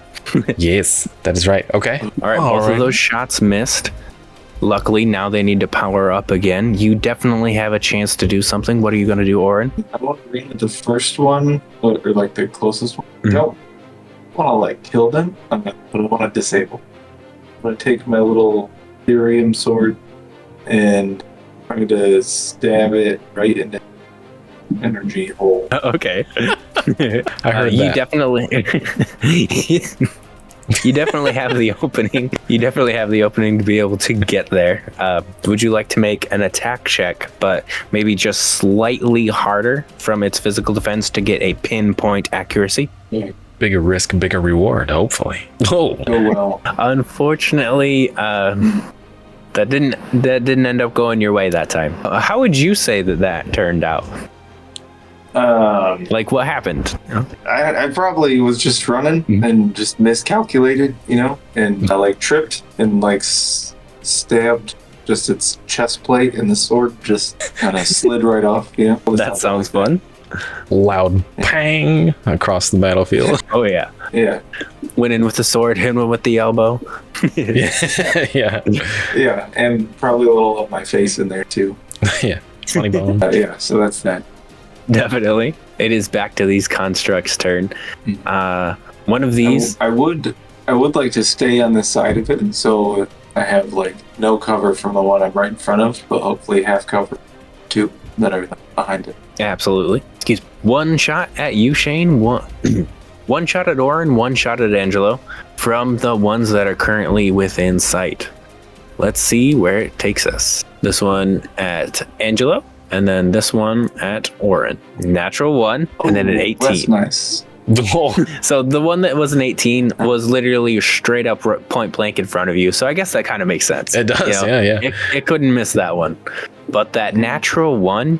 Yes, that is right. Okay. All right, both of those shots missed. Luckily, now they need to power up again. You definitely have a chance to do something. What are you going to do, Orren? I want to read the first one, or like the closest one. I don't want to like kill them, but I want to disable. I'm going to take my little Atherium sword and try to stab it right in the energy hole. Okay. I heard you that. definitely you definitely have the opening. You definitely have the opening to be able to get there. Would you like to make an attack check, but maybe just slightly harder from its physical defense to get a pinpoint accuracy? Bigger risk, bigger reward, hopefully. Oh. Oh well. Unfortunately, that didn't end up going your way that time. How would you say that turned out? Like, what happened? I probably was just running and just miscalculated, and I like tripped and like stabbed just its chest plate, and the sword just kind of slid right off. That sounds fun. Loud pang across the battlefield. Oh yeah. Yeah, Went in with the sword, hit him with the elbow. Yeah. yeah, and probably a little of my face in there too. Yeah. Funny bone. Yeah, so that's that. Definitely. It is back to these constructs' turn. One of these. I would like to stay on this side of it, and so I have like no cover from the one I'm right in front of, but hopefully half cover too that are behind it. Absolutely. Excuse me. One shot at you, Shane. One shot at Orren, one shot at Angelo from the ones that are currently within sight. Let's see where it takes us. This one at Angelo, and then this one at Orren. Natural 1, and then an 18. That's nice. So the one that was an 18 was literally straight up point blank in front of you. So I guess that kind of makes sense. It does, yeah. It couldn't miss that one. But that natural 1,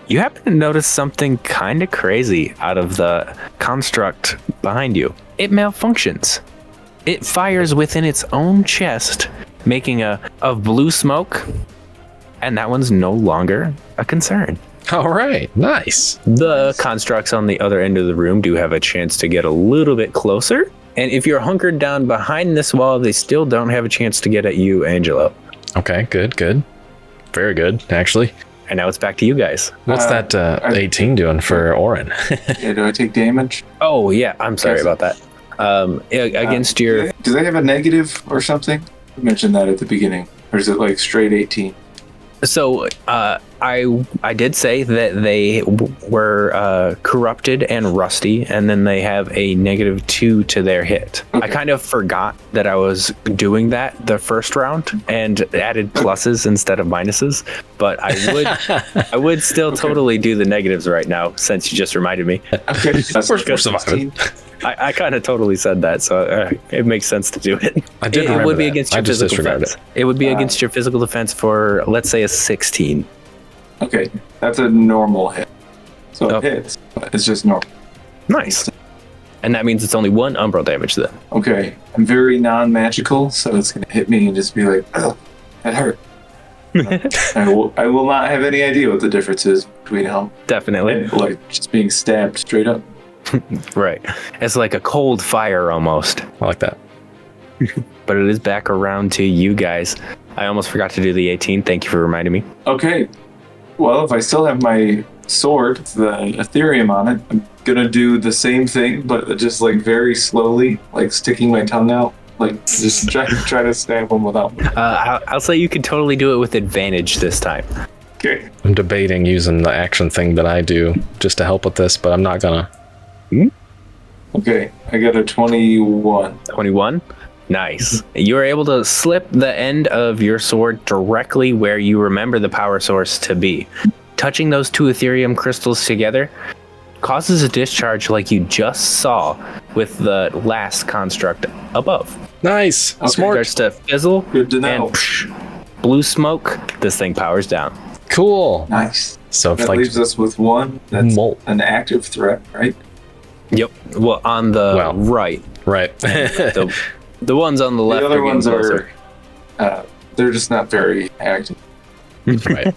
you happen to notice something kind of crazy out of the construct behind you. It malfunctions. It fires within its own chest, making a blue smoke, and that one's no longer a concern. All right, nice. The constructs on the other end of the room do have a chance to get a little bit closer. And if you're hunkered down behind this wall, they still don't have a chance to get at you, Angelo. Okay, good. Very good, actually. And now it's back to you guys. What's that 18 doing for Orren? Yeah, do I take damage? Oh, yeah. I'm sorry about that. Against your... Do they have a negative or something? You mentioned that at the beginning. Or is it like straight 18? So I did say that they were corrupted and rusty, and then they have a -2 to their hit. Okay. I kind of forgot that I was doing that the first round and added pluses instead of minuses, but I would still totally do the negatives right now since you just reminded me. Okay. We're surviving. I kind of totally said that, so it makes sense to do it. I did It remember would be that. against I your just physical disregarded defense. It would be against your physical defense for, let's say, a 16. Okay, that's a normal hit. So Oh. it hits. But it's just normal. Nice. And that means it's only 1 umbral damage then. Okay, I'm very non-magical, so it's gonna hit me and just be like, oh, that hurt. I will not have any idea what the difference is between how Definitely. and, like just being stabbed straight up. Right. It's like a cold fire almost. I like that. But it is back around to you guys. I almost forgot to do the 18. Thank you for reminding me. Okay, well, if I still have my sword, the Atherium on it, I'm gonna do the same thing, but just like very slowly, like sticking my tongue out, like just try to stab them without. I'll say you can totally do it with advantage this time. Okay. I'm debating using the action thing that I do just to help with this, but I'm not gonna. Okay, I got a 21. 21. Nice. You are able to slip the end of your sword directly where you remember the power source to be. Touching those 2 Atherium crystals together causes a discharge like you just saw with the last construct above. Nice. Okay. Smart. Starts to fizzle, Good to know. and blue smoke. This thing powers down. Cool. Nice. So if That leaves us with 1 that's an active threat, right? Yep. Well, on the Well. right. right. The ones on the left. The other getting ones closer. are, they're just not very active. right.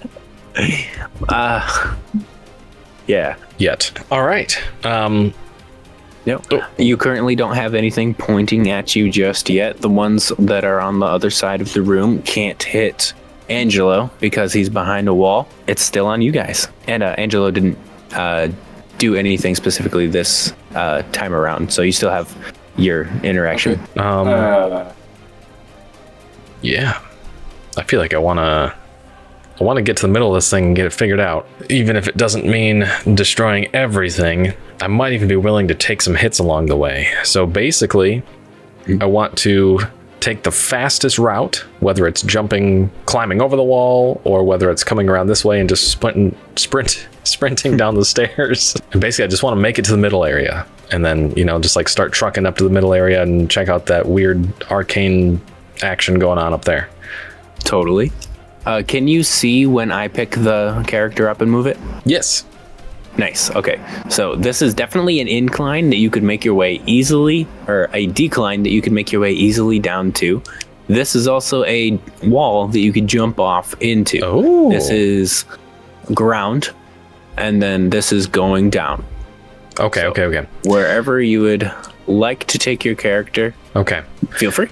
Yeah. Yet. All right. Yep. Oh. You currently don't have anything pointing at you just yet. The ones that are on the other side of the room can't hit Angelo because he's behind a wall. It's still on you guys. And Angelo didn't do anything specifically this time around, so you still have your interaction. Yeah. I feel like I want to get to the middle of this thing and get it figured out. Even if it doesn't mean destroying everything, I might even be willing to take some hits along the way. So basically, I want to take the fastest route, whether it's climbing over the wall, or whether it's coming around this way and just sprinting down the stairs. And basically, I just want to make it to the middle area. And then, just like start trucking up to the middle area and check out that weird arcane action going on up there. Totally. Can you see when I pick the character up and move it? Yes. Nice. Okay. So this is definitely an incline that you could make your way easily, or a decline that you could make your way easily down to. This is also a wall that you could jump off into. Oh. This is ground, and then this is going down. Okay, okay. Wherever you would like to take your character, Okay. feel free.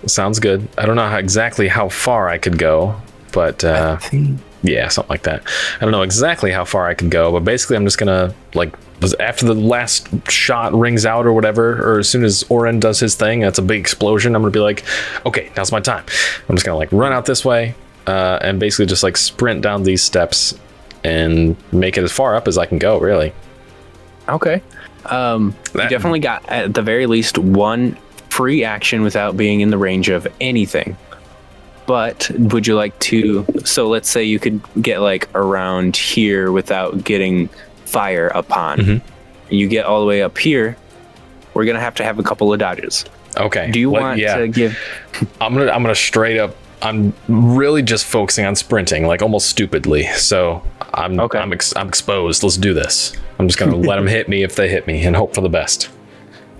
Sounds good. I don't know exactly how far I could go, but yeah, something like that. I don't know exactly how far I could go, but basically I'm just gonna, after the last shot rings out or whatever, or as soon as Orren does his thing, that's a big explosion, I'm gonna be like, okay, now's my time. I'm just gonna run out this way, and basically just sprint down these steps and make it as far up as I can go, really. Okay. You definitely got, at the very least, 1 free action without being in the range of anything. But would you like to, so let's say you could get around here without getting fire upon. Mm-hmm. You get all the way up here, we're going to have a couple of dodges. Okay. Do you want to give... I'm gonna straight up, I'm really just focusing on sprinting, almost stupidly. So I'm exposed. Let's do this. I'm just gonna let them hit me if they hit me and hope for the best.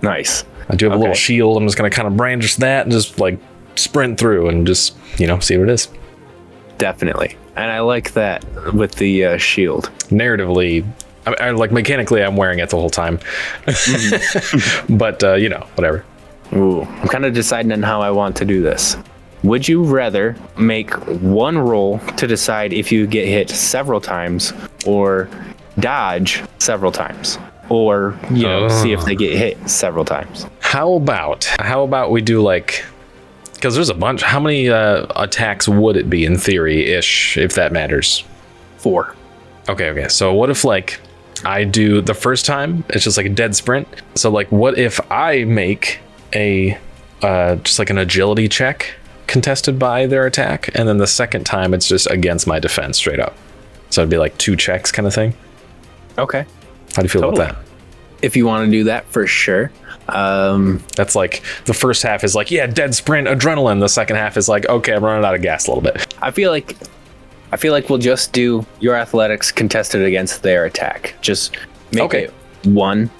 Nice. I do have a little shield. I'm just gonna kind of brandish that and just sprint through and just see what it is. Definitely. And I like that with the shield. Narratively, I mechanically, I'm wearing it the whole time. Mm-hmm. But whatever. Ooh, I'm kind of deciding on how I want to do this. Would you rather make 1 roll to decide if you get hit several times, or dodge several times, or see if they get hit several times? How about we do because there's a bunch. How many attacks would it be in theory ish, if that matters? 4. Okay. So what if I do the first time it's just a dead sprint? So what if I make a just an agility check contested by their attack, and then the second time it's just against my defense straight up? So it'd be 2 checks kind of thing. Okay. How do you feel about that? If you want to do that, for sure. That's the first half is dead sprint adrenaline. The second half is okay, I'm running out of gas a little bit. I feel like we'll just do your athletics contested against their attack. Just make it 1.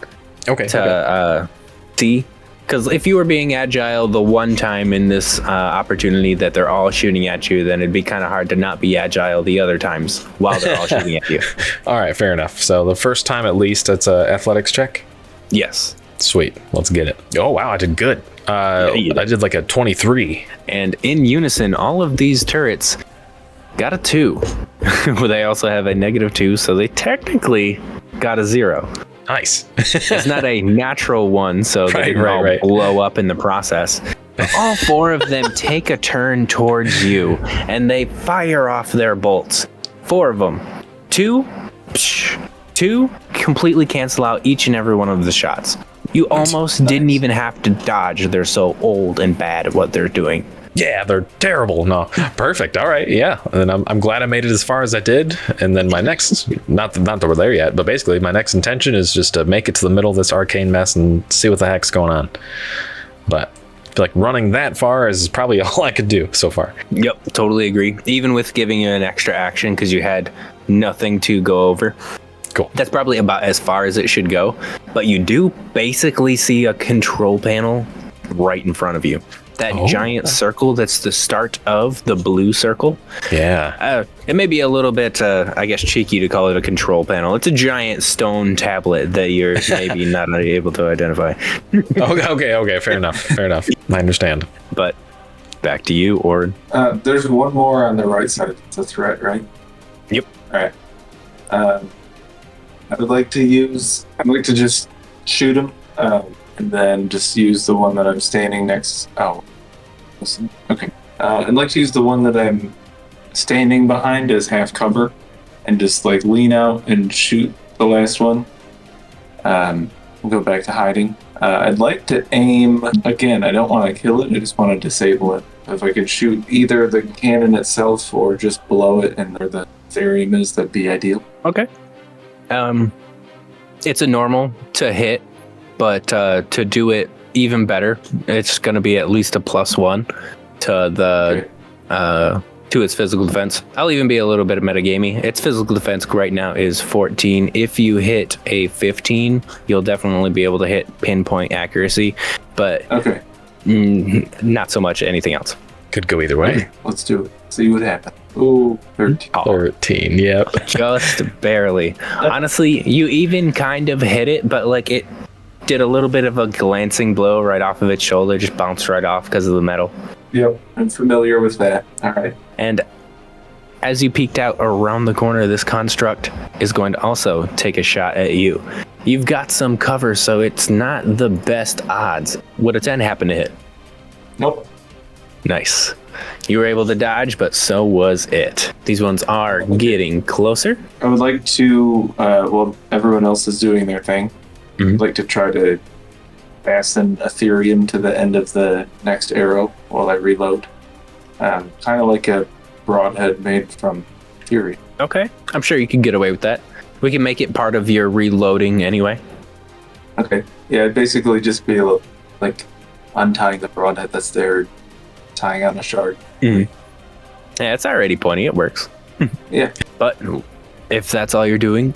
Okay. to see. Because if you were being agile the one time in this opportunity that they're all shooting at you, then it'd be kind of hard to not be agile the other times while they're all shooting at you. All right, fair enough. So the first time, at least, it's a athletics check. Yes. Sweet. Let's get it. Oh, wow, I did good. I did like a 23. And in unison, all of these turrets got a 2. They also have a -2, so they technically got a 0. Nice. It's not a natural one, so they didn't all blow up in the process. But all 4 of them take a turn towards you, and they fire off their bolts. 4 of them. 2 completely cancel out each and every one of the shots. You almost didn't even have to dodge. They're so old and bad at what they're doing. Yeah, they're terrible. No, perfect. All right, yeah. And I'm glad I made it as far as I did. And then my next, not that we're there yet, but basically my next intention is just to make it to the middle of this arcane mess and see what the heck's going on. But I feel like running that far is probably all I could do so far. Yep, totally agree. Even with giving you an extra action because you had nothing to go over. Cool. That's probably about as far as it should go. But you do basically see a control panel right in front of you. That giant circle that's the start of the blue circle. Yeah. It may be a little bit, I guess, cheeky to call it a control panel. It's a giant stone tablet that you're maybe not able to identify. Okay. Fair enough. I understand. But back to you, Orren. There's one more on the right side. That's right, right? Yep. All right. I'd like to just shoot him. And then just use the one that I'm standing next. Oh, listen. Okay. I'd like to use the one that I'm standing behind as half cover, and just like lean out and shoot the last one. We'll go back to hiding. I'd like to aim again. I don't want to kill it. I just want to disable it. If I could shoot either the cannon itself or just below it, and where the Atherium is, that'd be ideal. Okay. It's a normal to hit. But to do it even better, it's going to be at least a +1 to the to its physical defense. I'll even be a little bit of metagamey. Its physical defense right now is 14. If you hit a 15, you'll definitely be able to hit pinpoint accuracy, but not so much anything else. Could go either way. Okay, let's do it. See what happens. Ooh, 13. 13, yep. Just barely. Honestly, you even kind of hit it, but like it did a little bit of a glancing blow right off of its shoulder, just bounced right off because of the metal. Yep, I'm familiar with that. All right. And as you peeked out around the corner, this construct is going to also take a shot at you. You've got some cover, so it's not the best odds. Would a 10 happen to hit? Nope. Nice. You were able to dodge, but so was it. These ones are getting closer. I would like to, well, everyone else is doing their thing. I'd like to try to fasten Atherium to the end of the next arrow while I reload. Kind of like a broadhead made from Atherium. Okay. I'm sure you can get away with that. We can make it part of your reloading anyway. Okay. Yeah, it'd basically just be like untying the broadhead that's there, tying on a shard. Yeah, it's already pointy. It works. Yeah. But if that's all you're doing,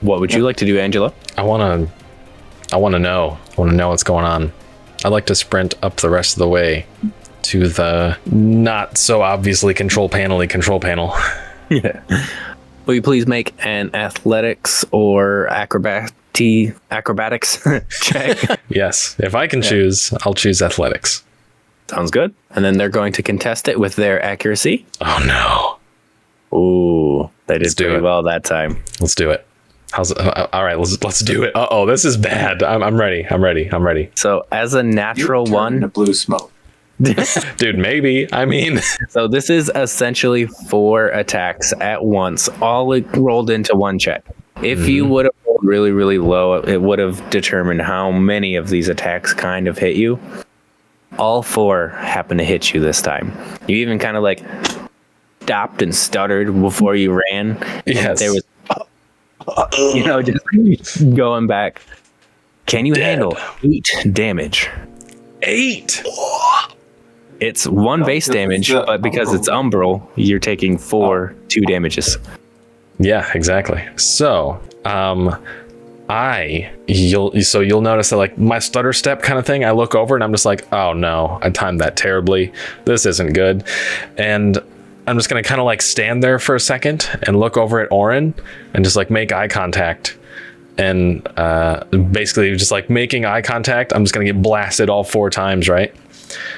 what would you like to do, Angelo? I want to know what's going on. I'd like to sprint up the rest of the way to the not so obviously control panel. Yeah. Will you please make an athletics or acrobatics check? Yes. If I can choose, I'll choose athletics. Right. Sounds good. And then they're going to contest it with their accuracy. Oh no. Ooh, they did pretty well that time. Let's do it. How's it? All right, let's do it. Uh-oh, this is bad. I'm ready. So as a natural one, a blue smoke. Dude, maybe. I mean, so this is essentially 4 attacks at once, all rolled into one check. If you would have rolled really, really low, it would have determined how many of these attacks kind of hit you. All 4 happen to hit you this time. You even kind of like stopped and stuttered before you ran. Yes. There was, just going back. Can you handle 8 damage? 8. It's 1 base damage, but because it's umbral, you're taking 2 damages. Yeah, exactly. So, I'm you'll notice that like my stutter step kind of thing, I look over and I'm just like, oh no, I timed that terribly. This isn't good. And I'm just going to kind of like stand there for a second and look over at Orren and just like make eye contact. And basically just like making eye contact, I'm just going to get blasted all 4 times, right?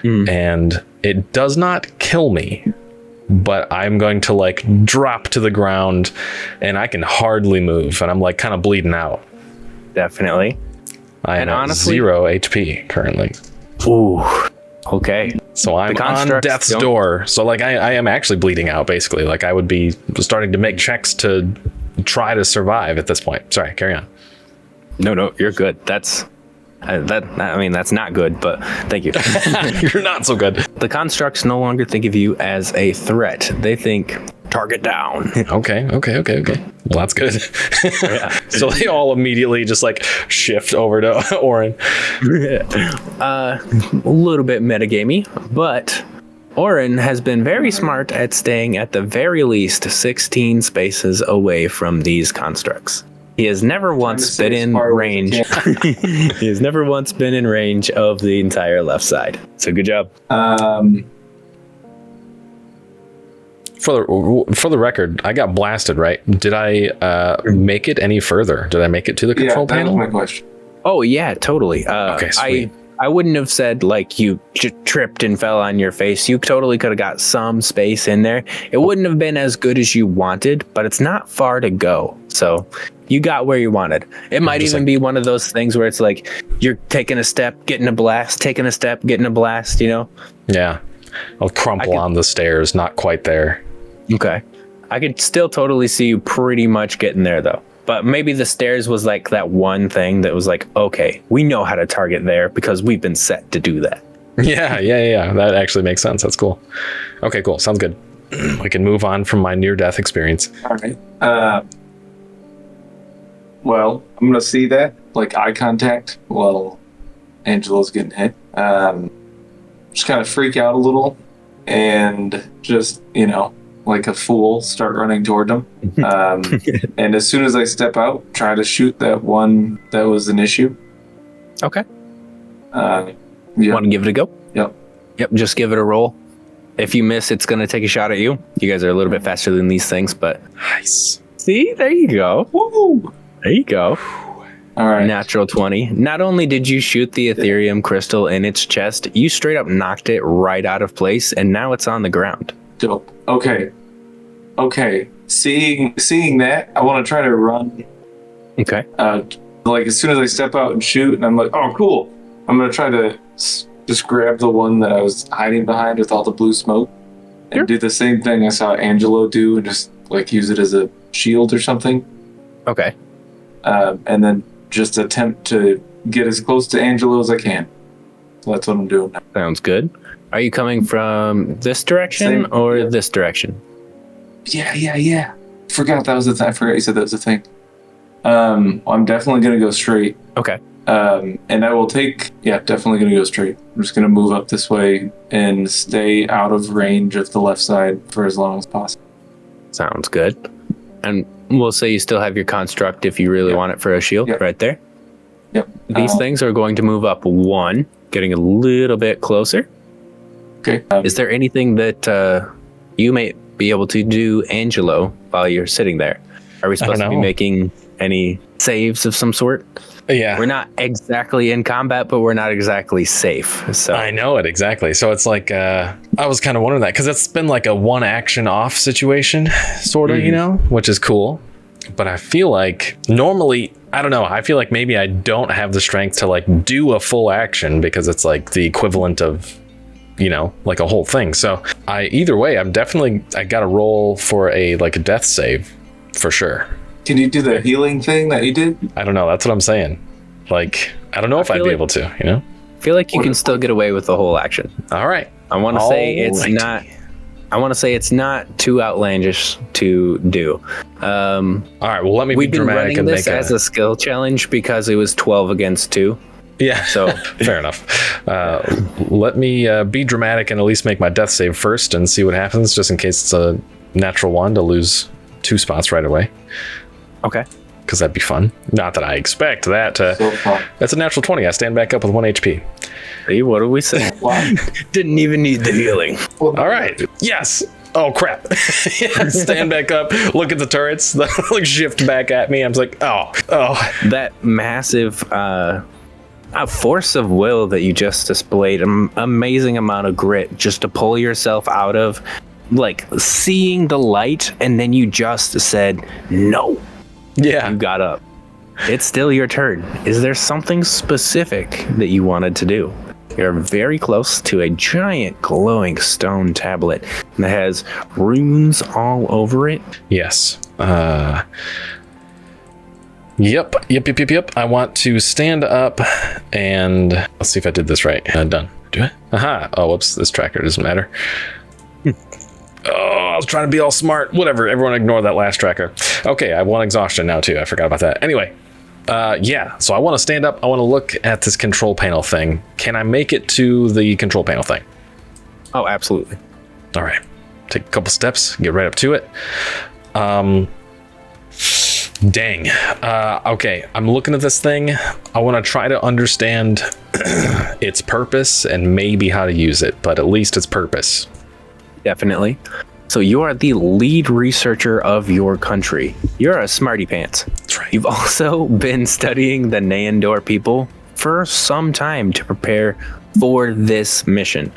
And it does not kill me, but I'm going to like drop to the ground and I can hardly move and I'm like kind of bleeding out. Definitely. I am honestly 0 HP currently. Ooh. Okay. So I'm on death's door. So like I am actually bleeding out basically. Like I would be starting to make checks to try to survive at this point. Sorry, carry on. No, you're good. That's not good, but thank you. You're not so good. The constructs no longer think of you as a threat. They think target down. Okay. Well, that's good. So they all immediately just like shift over to Orren. A little bit metagamey, but Orren has been very smart at staying at the very least 16 spaces away from these constructs. He has never once been in range. He has never once been in range of the entire left side. So good job. For the record, I got blasted, right? Did I make it any further? Did I make it to the control panel? That was my question. Oh yeah, totally. Okay, sweet. I wouldn't have said like you just tripped and fell on your face. You totally could have got some space in there. It wouldn't have been as good as you wanted, but it's not far to go. So you got where you wanted. It might even be one of those things where it's like you're taking a step, getting a blast, taking a step, getting a blast, you know? Yeah. I'll crumple on the stairs, not quite there. Okay. I could still totally see you pretty much getting there though. But maybe the stairs was like that one thing that was like, okay, we know how to target there because we've been set to do that. Yeah. That actually makes sense. That's cool. Okay, cool. Sounds good. We can move on from my near-death experience. All right. Well, I'm going to see that, like eye contact while Angelo's getting hit. Just kind of freak out a little and just, like a fool, start running toward them. And as soon as I step out, try to shoot that one that was an issue. Okay. Yeah. Want to give it a go? Yep. Just give it a roll. If you miss, it's going to take a shot at you. You guys are a little bit faster than these things, but Nice. See, there you go. Woo! There you go. All right. Natural 20. Not only did you shoot the Atherium crystal in its chest, you straight up knocked it right out of place, and now it's on the ground. Dope. Okay. Seeing that, I want to try to run. Okay. Like as soon as I step out and shoot, and I'm like, oh, cool. I'm gonna try to just grab the one that I was hiding behind with all the blue smoke, and do the same thing I saw Angelo do, and just like use it as a shield or something. Okay. And then just attempt to get as close to Angelo as I can. So that's what I'm doing now. Sounds good. Are you coming from this direction or this direction? Yeah. Forgot that was the thing. I forgot you said that was the thing. I'm definitely gonna go straight. Okay. And I will definitely gonna go straight. I'm just gonna move up this way and stay out of range of the left side for as long as possible. Sounds good. And we'll say you still have your construct if you really want it for a shield right there. Yep. These things are going to move up one, getting a little bit closer. Okay. Is there anything that you may be able to do, Angelo, while you're sitting there? Are we supposed to be making any saves of some sort? Yeah. We're not exactly in combat, but we're not exactly safe. So I know it exactly. So it's like I was kind of wondering that because it's been like a one action off situation, sort of, which is cool. But I feel like normally, I don't know. I feel like maybe I don't have the strength to like do a full action because it's like the equivalent of, like a whole thing. So either way, I got to roll for a death save for sure. Can you do the healing thing that you did? I don't know. That's what I'm saying. Like, I don't know if I'd be able to, I feel like you can still get away with the whole action. All right. I want to say it's not too outlandish to do. All right. Well, let me be dramatic and this as a skill challenge because it was 12 against 2. Yeah. So fair enough. Let me be dramatic and at least make my death save first and see what happens, just in case it's a natural one to lose 2 spots right away. Okay. because that'd be fun. Not that I expect that. So fun. That's a natural 20. I stand back up with 1 HP. Hey, what do we say? Didn't even need the healing. All right. Yes. Oh, crap. Yeah, stand back up, look at the turrets, like shift back at me. I'm just like, oh. That massive a force of will that you just displayed, an amazing amount of grit just to pull yourself out of, like, seeing the light, and then you just said, no. Yeah. You got up. It's still your turn. Is there something specific that you wanted to do? You're very close to a giant glowing stone tablet that has runes all over it. Yes. Yep. I want to stand up and let's see if I did this right. Done. Do it. Aha. Oh, whoops. This tracker doesn't matter. Oh, I was trying to be all smart. Whatever. Everyone ignore that last tracker. Okay. I have 1 exhaustion now too. I forgot about that. Anyway. Yeah, so I want to stand up. I want to look at this control panel thing. Can I make it to the control panel thing? Oh, absolutely. All right. Take a couple steps, get right up to it. Dang. Okay, I'm looking at this thing. I want to try to understand its purpose and maybe how to use it, but at least its purpose. Definitely. So you are the lead researcher of your country. You're a smarty pants. That's right. You've also been studying the Nandor people for some time to prepare for this mission.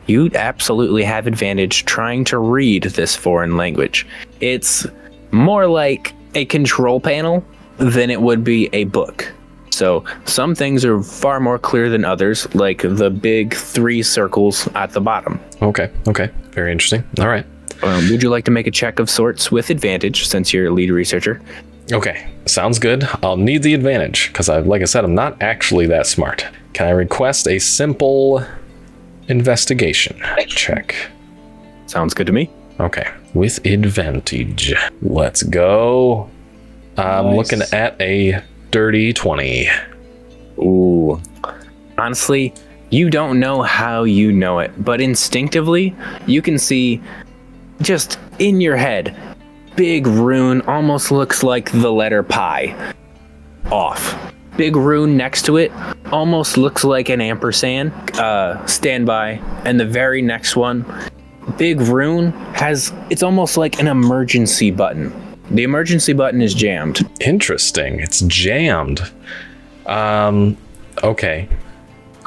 You absolutely have advantage trying to read this foreign language. It's more like a control panel than it would be a book. So some things are far more clear than others, like the big 3 circles at the bottom. Okay. Very interesting. All right. Would you like to make a check of sorts with advantage since you're a lead researcher? Okay, sounds good. I'll need the advantage because, like I said, I'm not actually that smart. Can I request a simple investigation check? Sounds good to me. Okay, with advantage. Let's go. I'm Nice. looking at a dirty 20. Ooh. Honestly, you don't know how you know it, but instinctively, you can see just in your head, big rune almost looks like the letter pi. Off. Big rune next to it almost looks like an ampersand, standby, and the very next one, big rune it's almost like an emergency button. The emergency button is jammed. Interesting. It's jammed. Okay.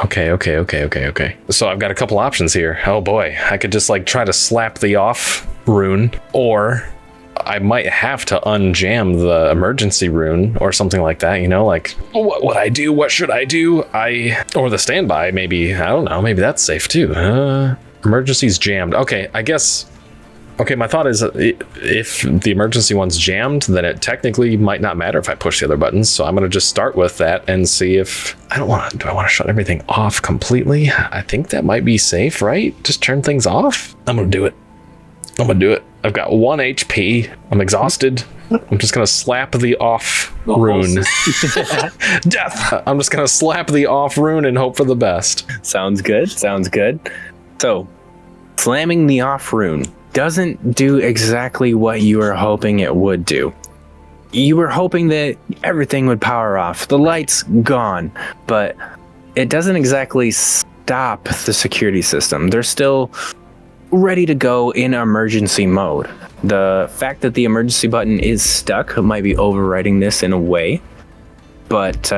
So I've got a couple options here. Oh boy, I could just like try to slap the off rune, or I might have to unjam the emergency rune or something like that, you know, like what would I do? What should I do? Or the standby, maybe, I don't know, maybe that's safe too. Emergency's jammed. Okay, I guess. Okay, my thought is if the emergency one's jammed, then it technically might not matter if I push the other buttons. So I'm going to just start with that and see if do I want to shut everything off completely? I think that might be safe, right? Just turn things off. I'm going to do it. I've got 1 HP. I'm exhausted. I'm just going to slap the off rune. Death. I'm just going to slap the off rune and hope for the best. Sounds good. So, slamming the off rune doesn't do exactly what you were hoping it would do. You were hoping that everything would power off, the light's gone, but it doesn't exactly stop the security system. They're still ready to go in emergency mode. The fact that the emergency button is stuck might be overriding this in a way, but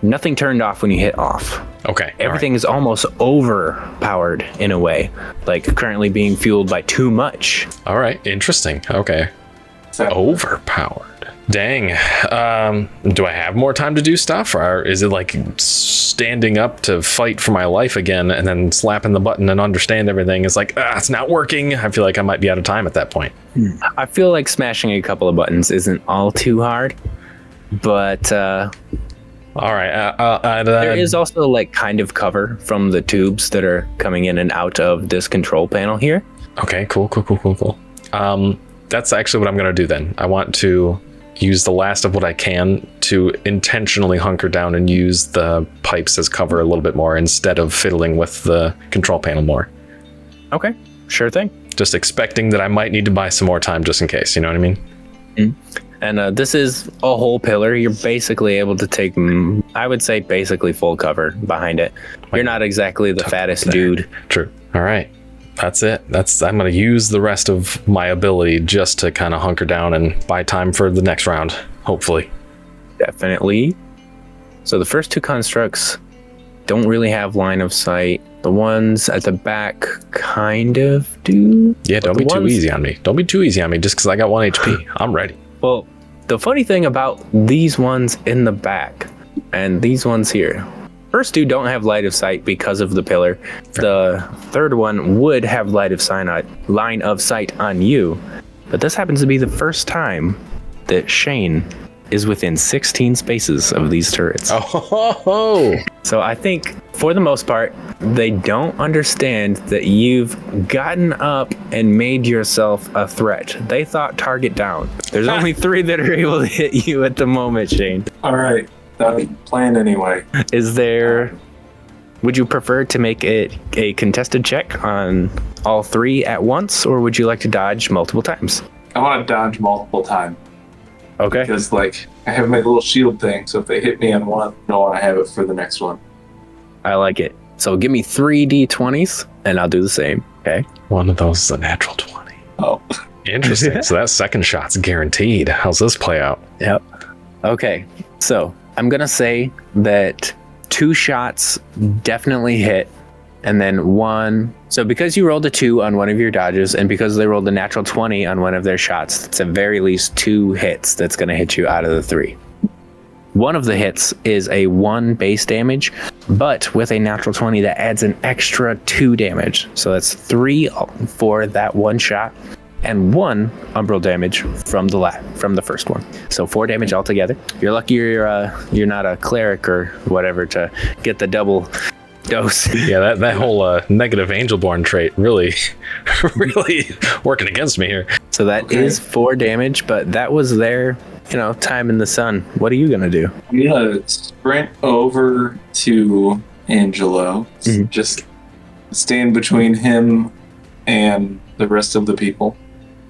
nothing turned off when you hit off. Okay. Everything is almost overpowered in a way, like currently being fueled by too much. All right. Interesting. Okay. Overpowered. Dang. Do I have more time to do stuff, or is it like standing up to fight for my life again and then slapping the button and understand everything is like, it's not working? I feel like I might be out of time at that point. I feel like smashing a couple of buttons isn't all too hard, but all right. there is also like kind of cover from the tubes that are coming in and out of this control panel here. Okay, cool. That's actually what I'm going to do then. I want to use the last of what I can to intentionally hunker down and use the pipes as cover a little bit more instead of fiddling with the control panel more. Okay, sure thing. Just expecting that I might need to buy some more time just in case, you know what I mean? And this is a whole pillar. You're basically able to take, I would say, basically full cover behind it. You're not exactly the fattest dude. True. All right. That's it. I'm going to use the rest of my ability just to kind of hunker down and buy time for the next round, hopefully. Definitely. So the first two constructs don't really have line of sight. The ones at the back kind of do. Yeah, don't be too easy on me. Don't be too easy on me just because I got 1 HP. I'm ready. Well, the funny thing about these ones in the back and these ones here, first two don't have line of sight because of the pillar. The third one would have line of sight on you. But this happens to be the first time that Shane is within 16 spaces of these turrets. Oh. So I think for the most part, they don't understand that you've gotten up and made yourself a threat. They thought target down. There's only 3 that are able to hit you at the moment, Shane. All right. That was the plan anyway. Would you prefer to make it a contested check on all 3 at once, or would you like to dodge multiple times? I want to dodge multiple times. Okay. Because, I have my little shield thing, so if they hit me on one, I don't want to have it for the next one. I like it. So give me 3 D20s, and I'll do the same. Okay. One of those is a natural 20. Oh. Interesting. So that second shot's guaranteed. How's this play out? Yep. Okay. So I'm going to say that 2 shots definitely hit, and then 1. So because you rolled a 2 on one of your dodges, and because they rolled a natural 20 on one of their shots, it's at very least 2 hits that's going to hit you out of the 3. One of the hits is a 1 base damage, but with a natural 20, that adds an extra 2 damage. So that's 3 for that 1 shot, and 1 umbral damage from the first one. So 4 damage altogether. You're lucky you're not a cleric or whatever to get the double dose. Yeah, that whole negative Angelborn trait really working against me here. So that is 4 damage, but that was their, time in the sun. What are you gonna do? I'm gonna sprint over to Angelo. Just stand between him and the rest of the people.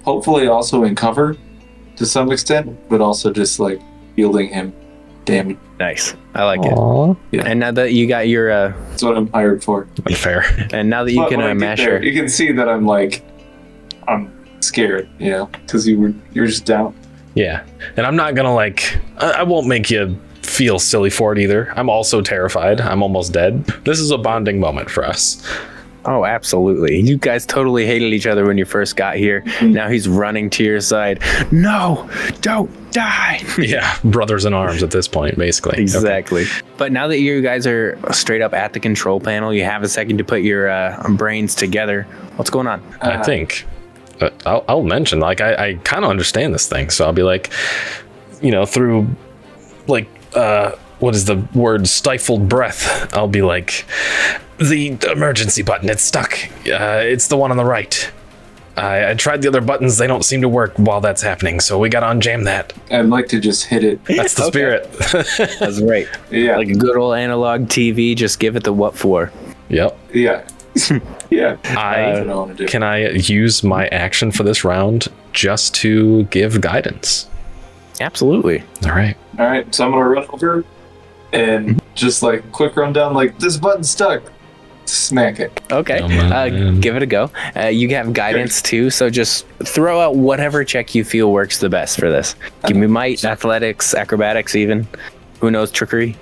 Hopefully also in cover to some extent, but also just shielding him damage. Nice. I like Aww. it. Yeah. And now that you got your That's what I'm hired for. Fair. and now that you But when I can get mash there, her. you can see that I'm scared, because you're just down. Yeah. And I'm not gonna I won't make you feel silly for it either. I'm also terrified. I'm almost dead. This is a bonding moment for us. Oh, absolutely. You guys totally hated each other when you first got here. Now he's running to your side. No, don't die. Yeah, brothers in arms at this point, basically. Exactly. But now that you guys are straight up at the control panel, you have a second to put your brains together. What's going on? I think I'll mention, I kind of understand this thing. So I'll be through what is the word, stifled breath, I'll be the emergency button, it's stuck. It's the one on the right. I tried the other buttons, they don't seem to work while that's happening, so we gotta unjam that. I'd like to just hit it. That's the spirit. That's right. Yeah. Like a good old analog TV, just give it the what for. Yep. Yeah. Yeah. I don't know what to do. Can I use my action for this round just to give guidance? Absolutely. All right. All right, so I'm gonna run over and just quick rundown, this button's stuck. Smack it. Okay. Give it a go. You have guidance too, so just throw out whatever check you feel works the best for this. Give me might, athletics, acrobatics, even. Who knows, trickery?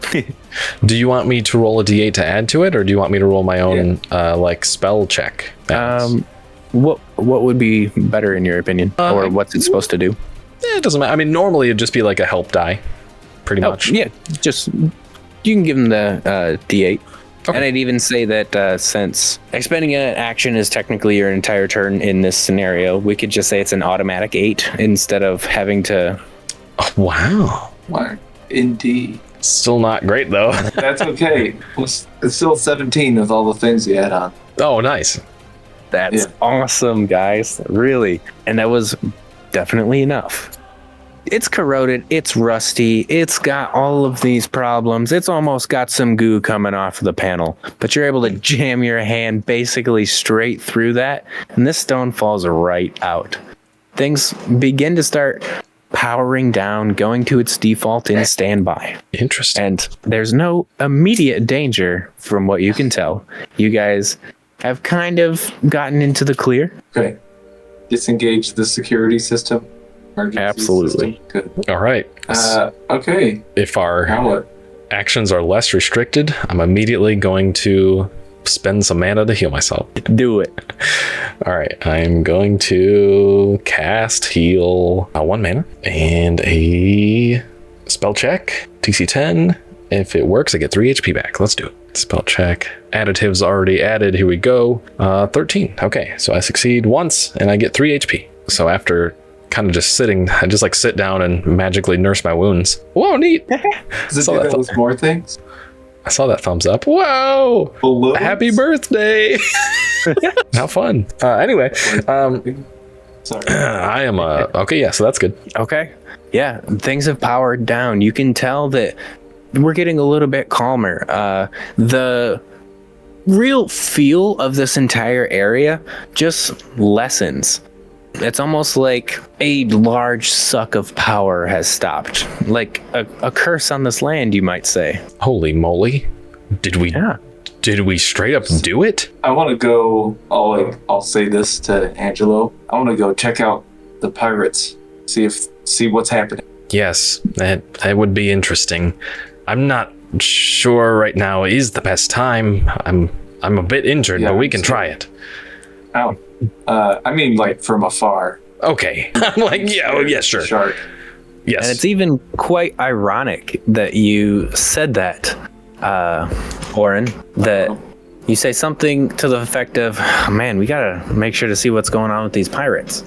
Do you want me to roll a d8 to add to it, or do you want me to roll my own spell check? What would be better in your opinion, or what's it supposed to do? It doesn't matter. I mean, normally it'd just be a help die, pretty much. Yeah, just you can give them the D8. Okay. And I'd even say that since expending an action is technically your entire turn in this scenario, we could just say it's an automatic 8 instead of having to. Oh, wow. Wow. Indeed. Still not great though. That's okay. It's still 17 with all the things you add on. Oh, nice. That's awesome, guys. Really. And that was definitely enough. It's corroded, it's rusty, it's got all of these problems, it's almost got some goo coming off the panel, but you're able to jam your hand basically straight through that, and this stone falls right out. Things begin to start powering down, going to its default in standby. Interesting. And there's no immediate danger from what you can tell. You guys have kind of gotten into the clear. Okay. Disengage the security system. Emergency Absolutely. system. Good. All right. Okay. If our Now what? actions are less restricted, I'm immediately going to spend some mana to heal myself. Do it. All right, I'm going to cast heal 1 mana and a spell check, DC10. If it works, I get 3 HP back. Let's do it. Spell check. Additives already added. Here we go. 13. Okay, so I succeed once and I get 3 HP. So after kind of just sitting, I just like sit down and magically nurse my wounds. Whoa, neat. Does it Saw do that that with more things? I saw that thumbs up. Whoa! Balloons? Happy birthday! How fun. Anyway, Sorry. I am okay. Yeah, so that's good. Okay. Yeah, things have powered down. You can tell that we're getting a little bit calmer. The real feel of this entire area just lessens. It's almost like a large suck of power has stopped. Like a curse on this land, you might say. Holy moly! Did we straight up do it? I want to go. I'll say this to Angelo. I want to go check out the pirates. See what's happening. Yes, that would be interesting. I'm not sure right now is the best time. I'm a bit injured, but we can try it. Ow. I mean, like from afar. Okay. I'm like, yeah, sure. Shark. Yes. And it's even quite ironic that you said that, Orren, that you say something to the effect of, man, we gotta make sure to see what's going on with these pirates.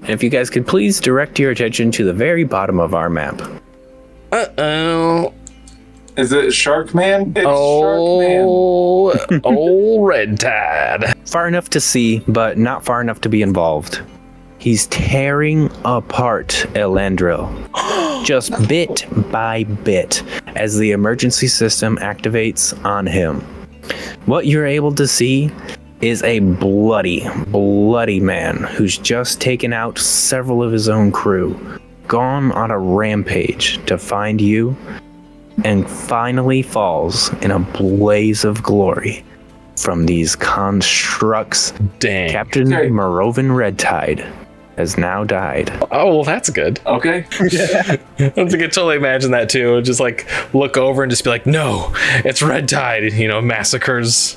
And if you guys could please direct your attention to the very bottom of our map. Uh-oh. Is it Shark Man? It's Oh, Red Tide. Far enough to see, but not far enough to be involved. He's tearing apart Elandril, just bit by bit, as the emergency system activates on him. What you're able to see is a bloody man who's just taken out several of his own crew, gone on a rampage to find you, and finally falls in a blaze of glory from these constructs. Dang. Captain Okay. Morovin Redtide has now died. Oh, well, that's good. Okay. I could totally imagine that too. Just like look over and just be like, no, it's Red Tide, massacres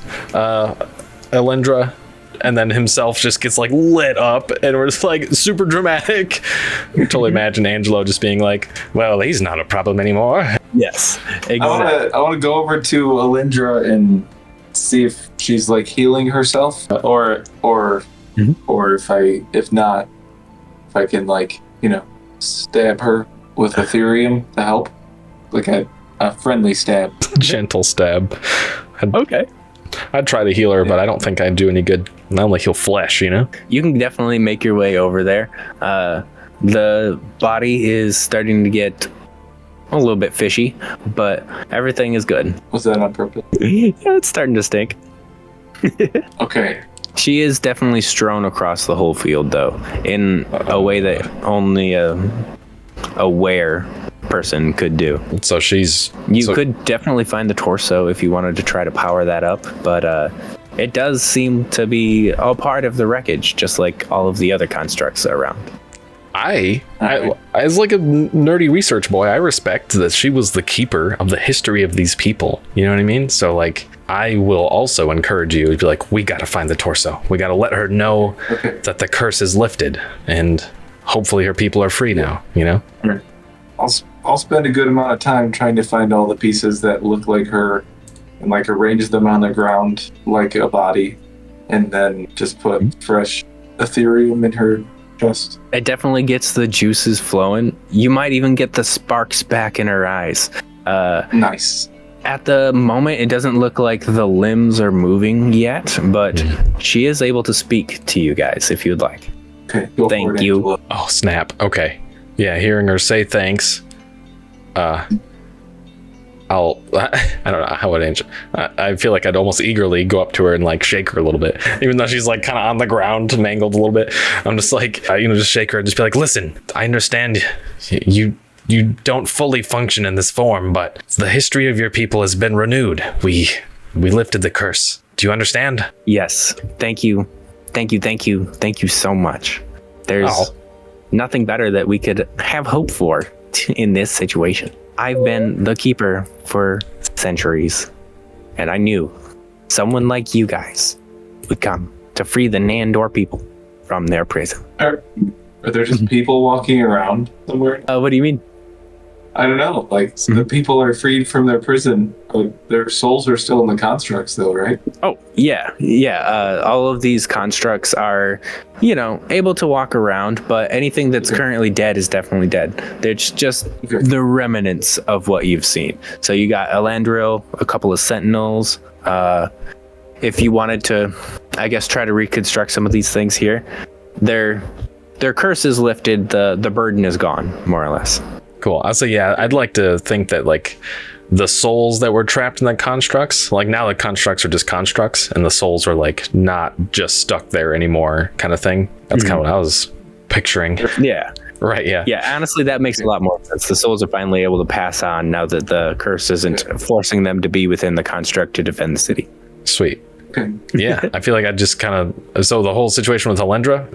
Elendra, and then himself just gets like lit up, and we're just like super dramatic. I totally imagine Angelo just being like, well, he's not a problem anymore. Yes, exactly. I want to go over to Alindra and see if she's like healing herself, or if not, if I can like stab her with Atherium to help, like a friendly stab. Gentle stab. Okay. I'd try to heal her, but I don't think I'd do any good. I only heal flesh, You can definitely make your way over there. The body is starting to get a little bit fishy, but everything is good. Was that on purpose? Yeah, it's starting to stink. Okay. She is definitely strewn across the whole field, though, in a way that only a aware person could do. So she's... You could definitely find the torso if you wanted to try to power that up, but it does seem to be a part of the wreckage, just like all of the other constructs around. As like a nerdy research boy, I respect that she was the keeper of the history of these people. You know what I mean? So like, I will also encourage you to be like, we got to find the torso. We got to let her know that the curse is lifted, and hopefully her people are free now, I'll spend a good amount of time trying to find all the pieces that look like her and like arrange them on the ground like a body, and then just put fresh Atherium in her chest. It definitely gets the juices flowing. You might even get the sparks back in her eyes. Nice. At the moment, it doesn't look like the limbs are moving yet, but she is able to speak to you guys if you'd like. Okay. Go Thank for it, you. Angela. Oh, snap. Okay. Yeah, hearing her say thanks. I don't know how would Angel. I feel like I'd almost eagerly go up to her and like shake her a little bit, even though she's like kind of on the ground, mangled a little bit. I'm just like, just shake her and just be like, listen, I understand you don't fully function in this form, but the history of your people has been renewed. We lifted the curse. Do you understand? Yes. Thank you. Thank you so much. There's nothing better that we could have hope for in this situation. I've been the keeper for centuries, and I knew someone like you guys would come to free the Nandor people from their prison. Are there just people walking around somewhere? What do you mean? I don't know. Like, so the people are freed from their prison. Their souls are still in the constructs, though, right? Oh, yeah. All of these constructs are, able to walk around, but anything that's currently dead is definitely dead. They're just the remnants of what you've seen. So you got Elandril, a couple of sentinels. If you wanted to, I guess, try to reconstruct some of these things here, their curse is lifted. The burden is gone, more or less. Cool. I'll say, yeah, I'd like to think that like the souls that were trapped in the constructs, like now the constructs are just constructs and the souls are like not just stuck there anymore kind of thing. That's kind of what I was picturing. Yeah. Right. Yeah. Yeah. Honestly, that makes a lot more sense. The souls are finally able to pass on now that the curse isn't forcing them to be within the construct to defend the city. Sweet. Okay. Yeah, I feel like I just kind of, so the whole situation with Alendra,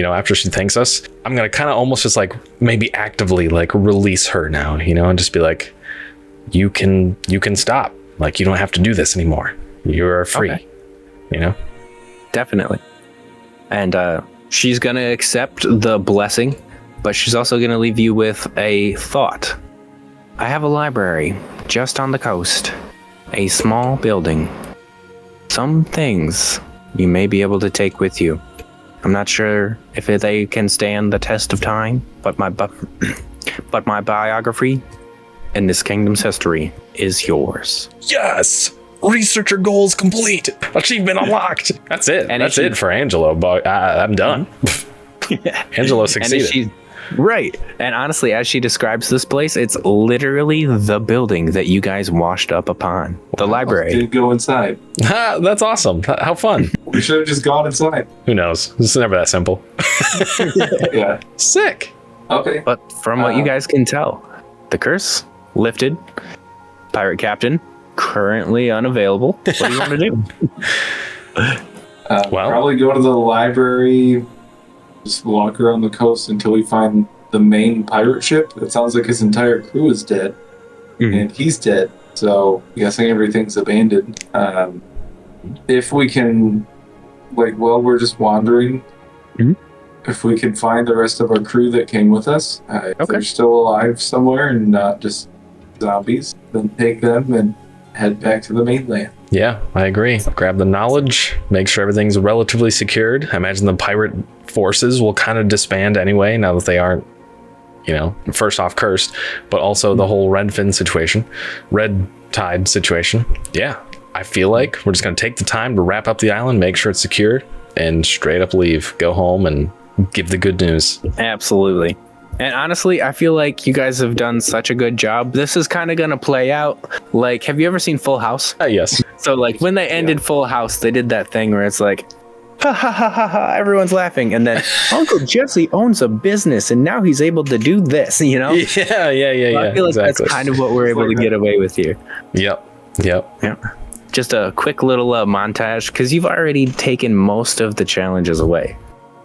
after she thanks us, I'm going to kind of almost just like maybe actively like release her now, and just be like, you can stop. Like, you don't have to do this anymore. You're free, Definitely. And she's going to accept the blessing, but she's also going to leave you with a thought. I have a library just on the coast, a small building. Some things you may be able to take with you. I'm not sure if they can stand the test of time, but my biography and this kingdom's history is yours. Yes! Researcher goals complete! Achievement unlocked! That's it. And that's it for Angelo, but I'm done. Angelo succeeded. Right. And honestly, as she describes this place, it's literally the building that you guys washed up upon. The library. Did go inside. That's awesome. How fun. We should have just gone inside. Who knows? It's never that simple. Yeah. Sick. Okay. But from what you guys can tell, the curse lifted. Pirate captain currently unavailable. What do you want to do? Probably go to the library. Just walk around the coast until we find the main pirate ship. It sounds like his entire crew is dead, and he's dead. So I'm guessing everything's abandoned. If we can, while we're just wandering, if we can find the rest of our crew that came with us, if they're still alive somewhere and not just zombies, then take them and head back to the mainland. Yeah, I agree. Grab the knowledge, make sure everything's relatively secured. I imagine the pirate forces will kind of disband anyway, now that they aren't, first off cursed, but also the whole red tide situation. Yeah, I feel like we're just going to take the time to wrap up the island, make sure it's secured, and straight up leave, go home and give the good news. Absolutely. And honestly, I feel like you guys have done such a good job. This is kind of going to play out like, have you ever seen Full House? Yes. So like when they ended Full House, they did that thing where it's like, ha ha ha ha ha, everyone's laughing. And then Uncle Jesse owns a business and now he's able to do this, Yeah. I feel like that's kind of what we're able to get away with here. Yep. Just a quick little montage, because you've already taken most of the challenges away.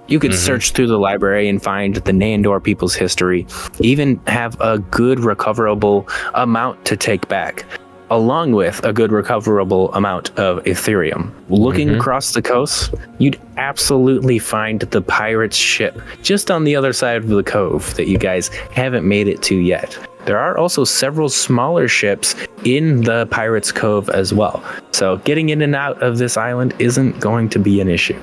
You could search through the library and find the Nandor people's history, even have a good recoverable amount to take back, along with a good recoverable amount of Atherium. Looking across the coast, you'd absolutely find the pirate's ship just on the other side of the cove that you guys haven't made it to yet. There are also several smaller ships in the Pirate's Cove as well, so getting in and out of this island isn't going to be an issue.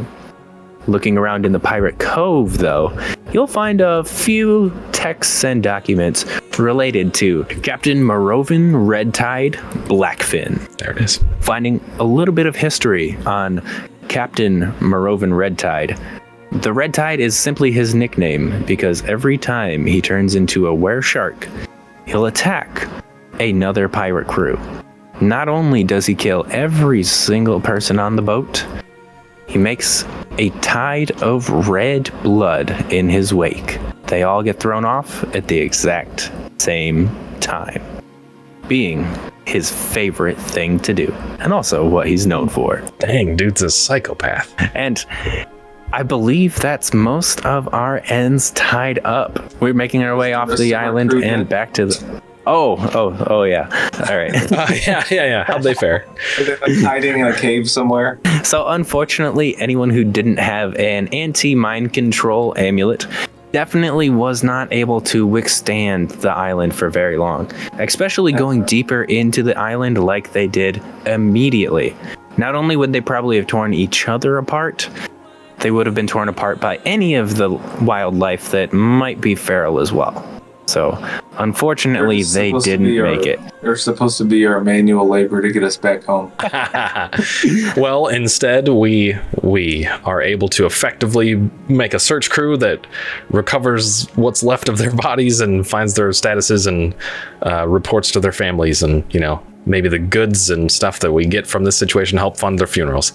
Looking around in the Pirate Cove, though, you'll find a few texts and documents related to Captain Merovan Redtide Blackfin. There it is. Finding a little bit of history on Captain Merovan Redtide. The Red Tide is simply his nickname because every time he turns into a were-shark, he'll attack another pirate crew. Not only does he kill every single person on the boat, he makes a tide of red blood in his wake. They all get thrown off at the exact same time, being his favorite thing to do, and also what he's known for. Dang, dude's a psychopath. And I believe that's most of our ends tied up. We're making our way off the island and back to the... Oh, yeah. All right. Yeah. How'd they fare? Are they like hiding in a cave somewhere? So unfortunately, anyone who didn't have an anti-mind control amulet definitely was not able to withstand the island for very long, especially going deeper into the island like they did immediately. Not only would they probably have torn each other apart, they would have been torn apart by any of the wildlife that might be feral as well. So, unfortunately, they didn't make it. They're supposed to be our manual labor to get us back home. Well, instead, we are able to effectively make a search crew that recovers what's left of their bodies and finds their statuses and reports to their families, and maybe the goods and stuff that we get from this situation help fund their funerals.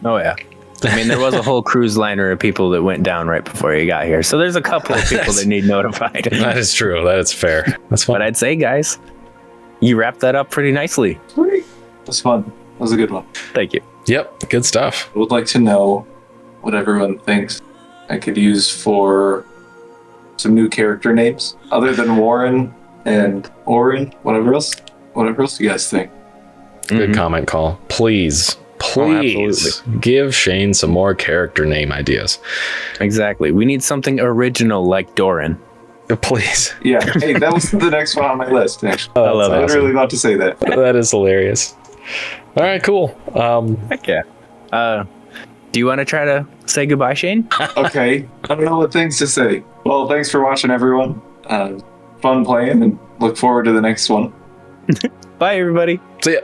Oh yeah. I mean, there was a whole cruise liner of people that went down right before you got here. So there's a couple of people that need notified. That is true. That is fair. That's fun. But I'd say, guys, you wrapped that up pretty nicely. Sweet. That's fun. That was a good one. Thank you. Yep. Good stuff. I would like to know what everyone thinks I could use for some new character names other than Warren and Orren. Whatever else do you guys think? Good comment, call. Please give Shane some more character name ideas. Exactly. We need something original like Doran. Please. Yeah. Hey, that was the next one on my list, actually. I love I it. was really about to say that. That is hilarious. All right, cool. Heck yeah. Do you want to try to say goodbye, Shane? Okay. I don't know what things to say. Well, thanks for watching, everyone. Fun playing, and look forward to the next one. Bye, everybody. See ya.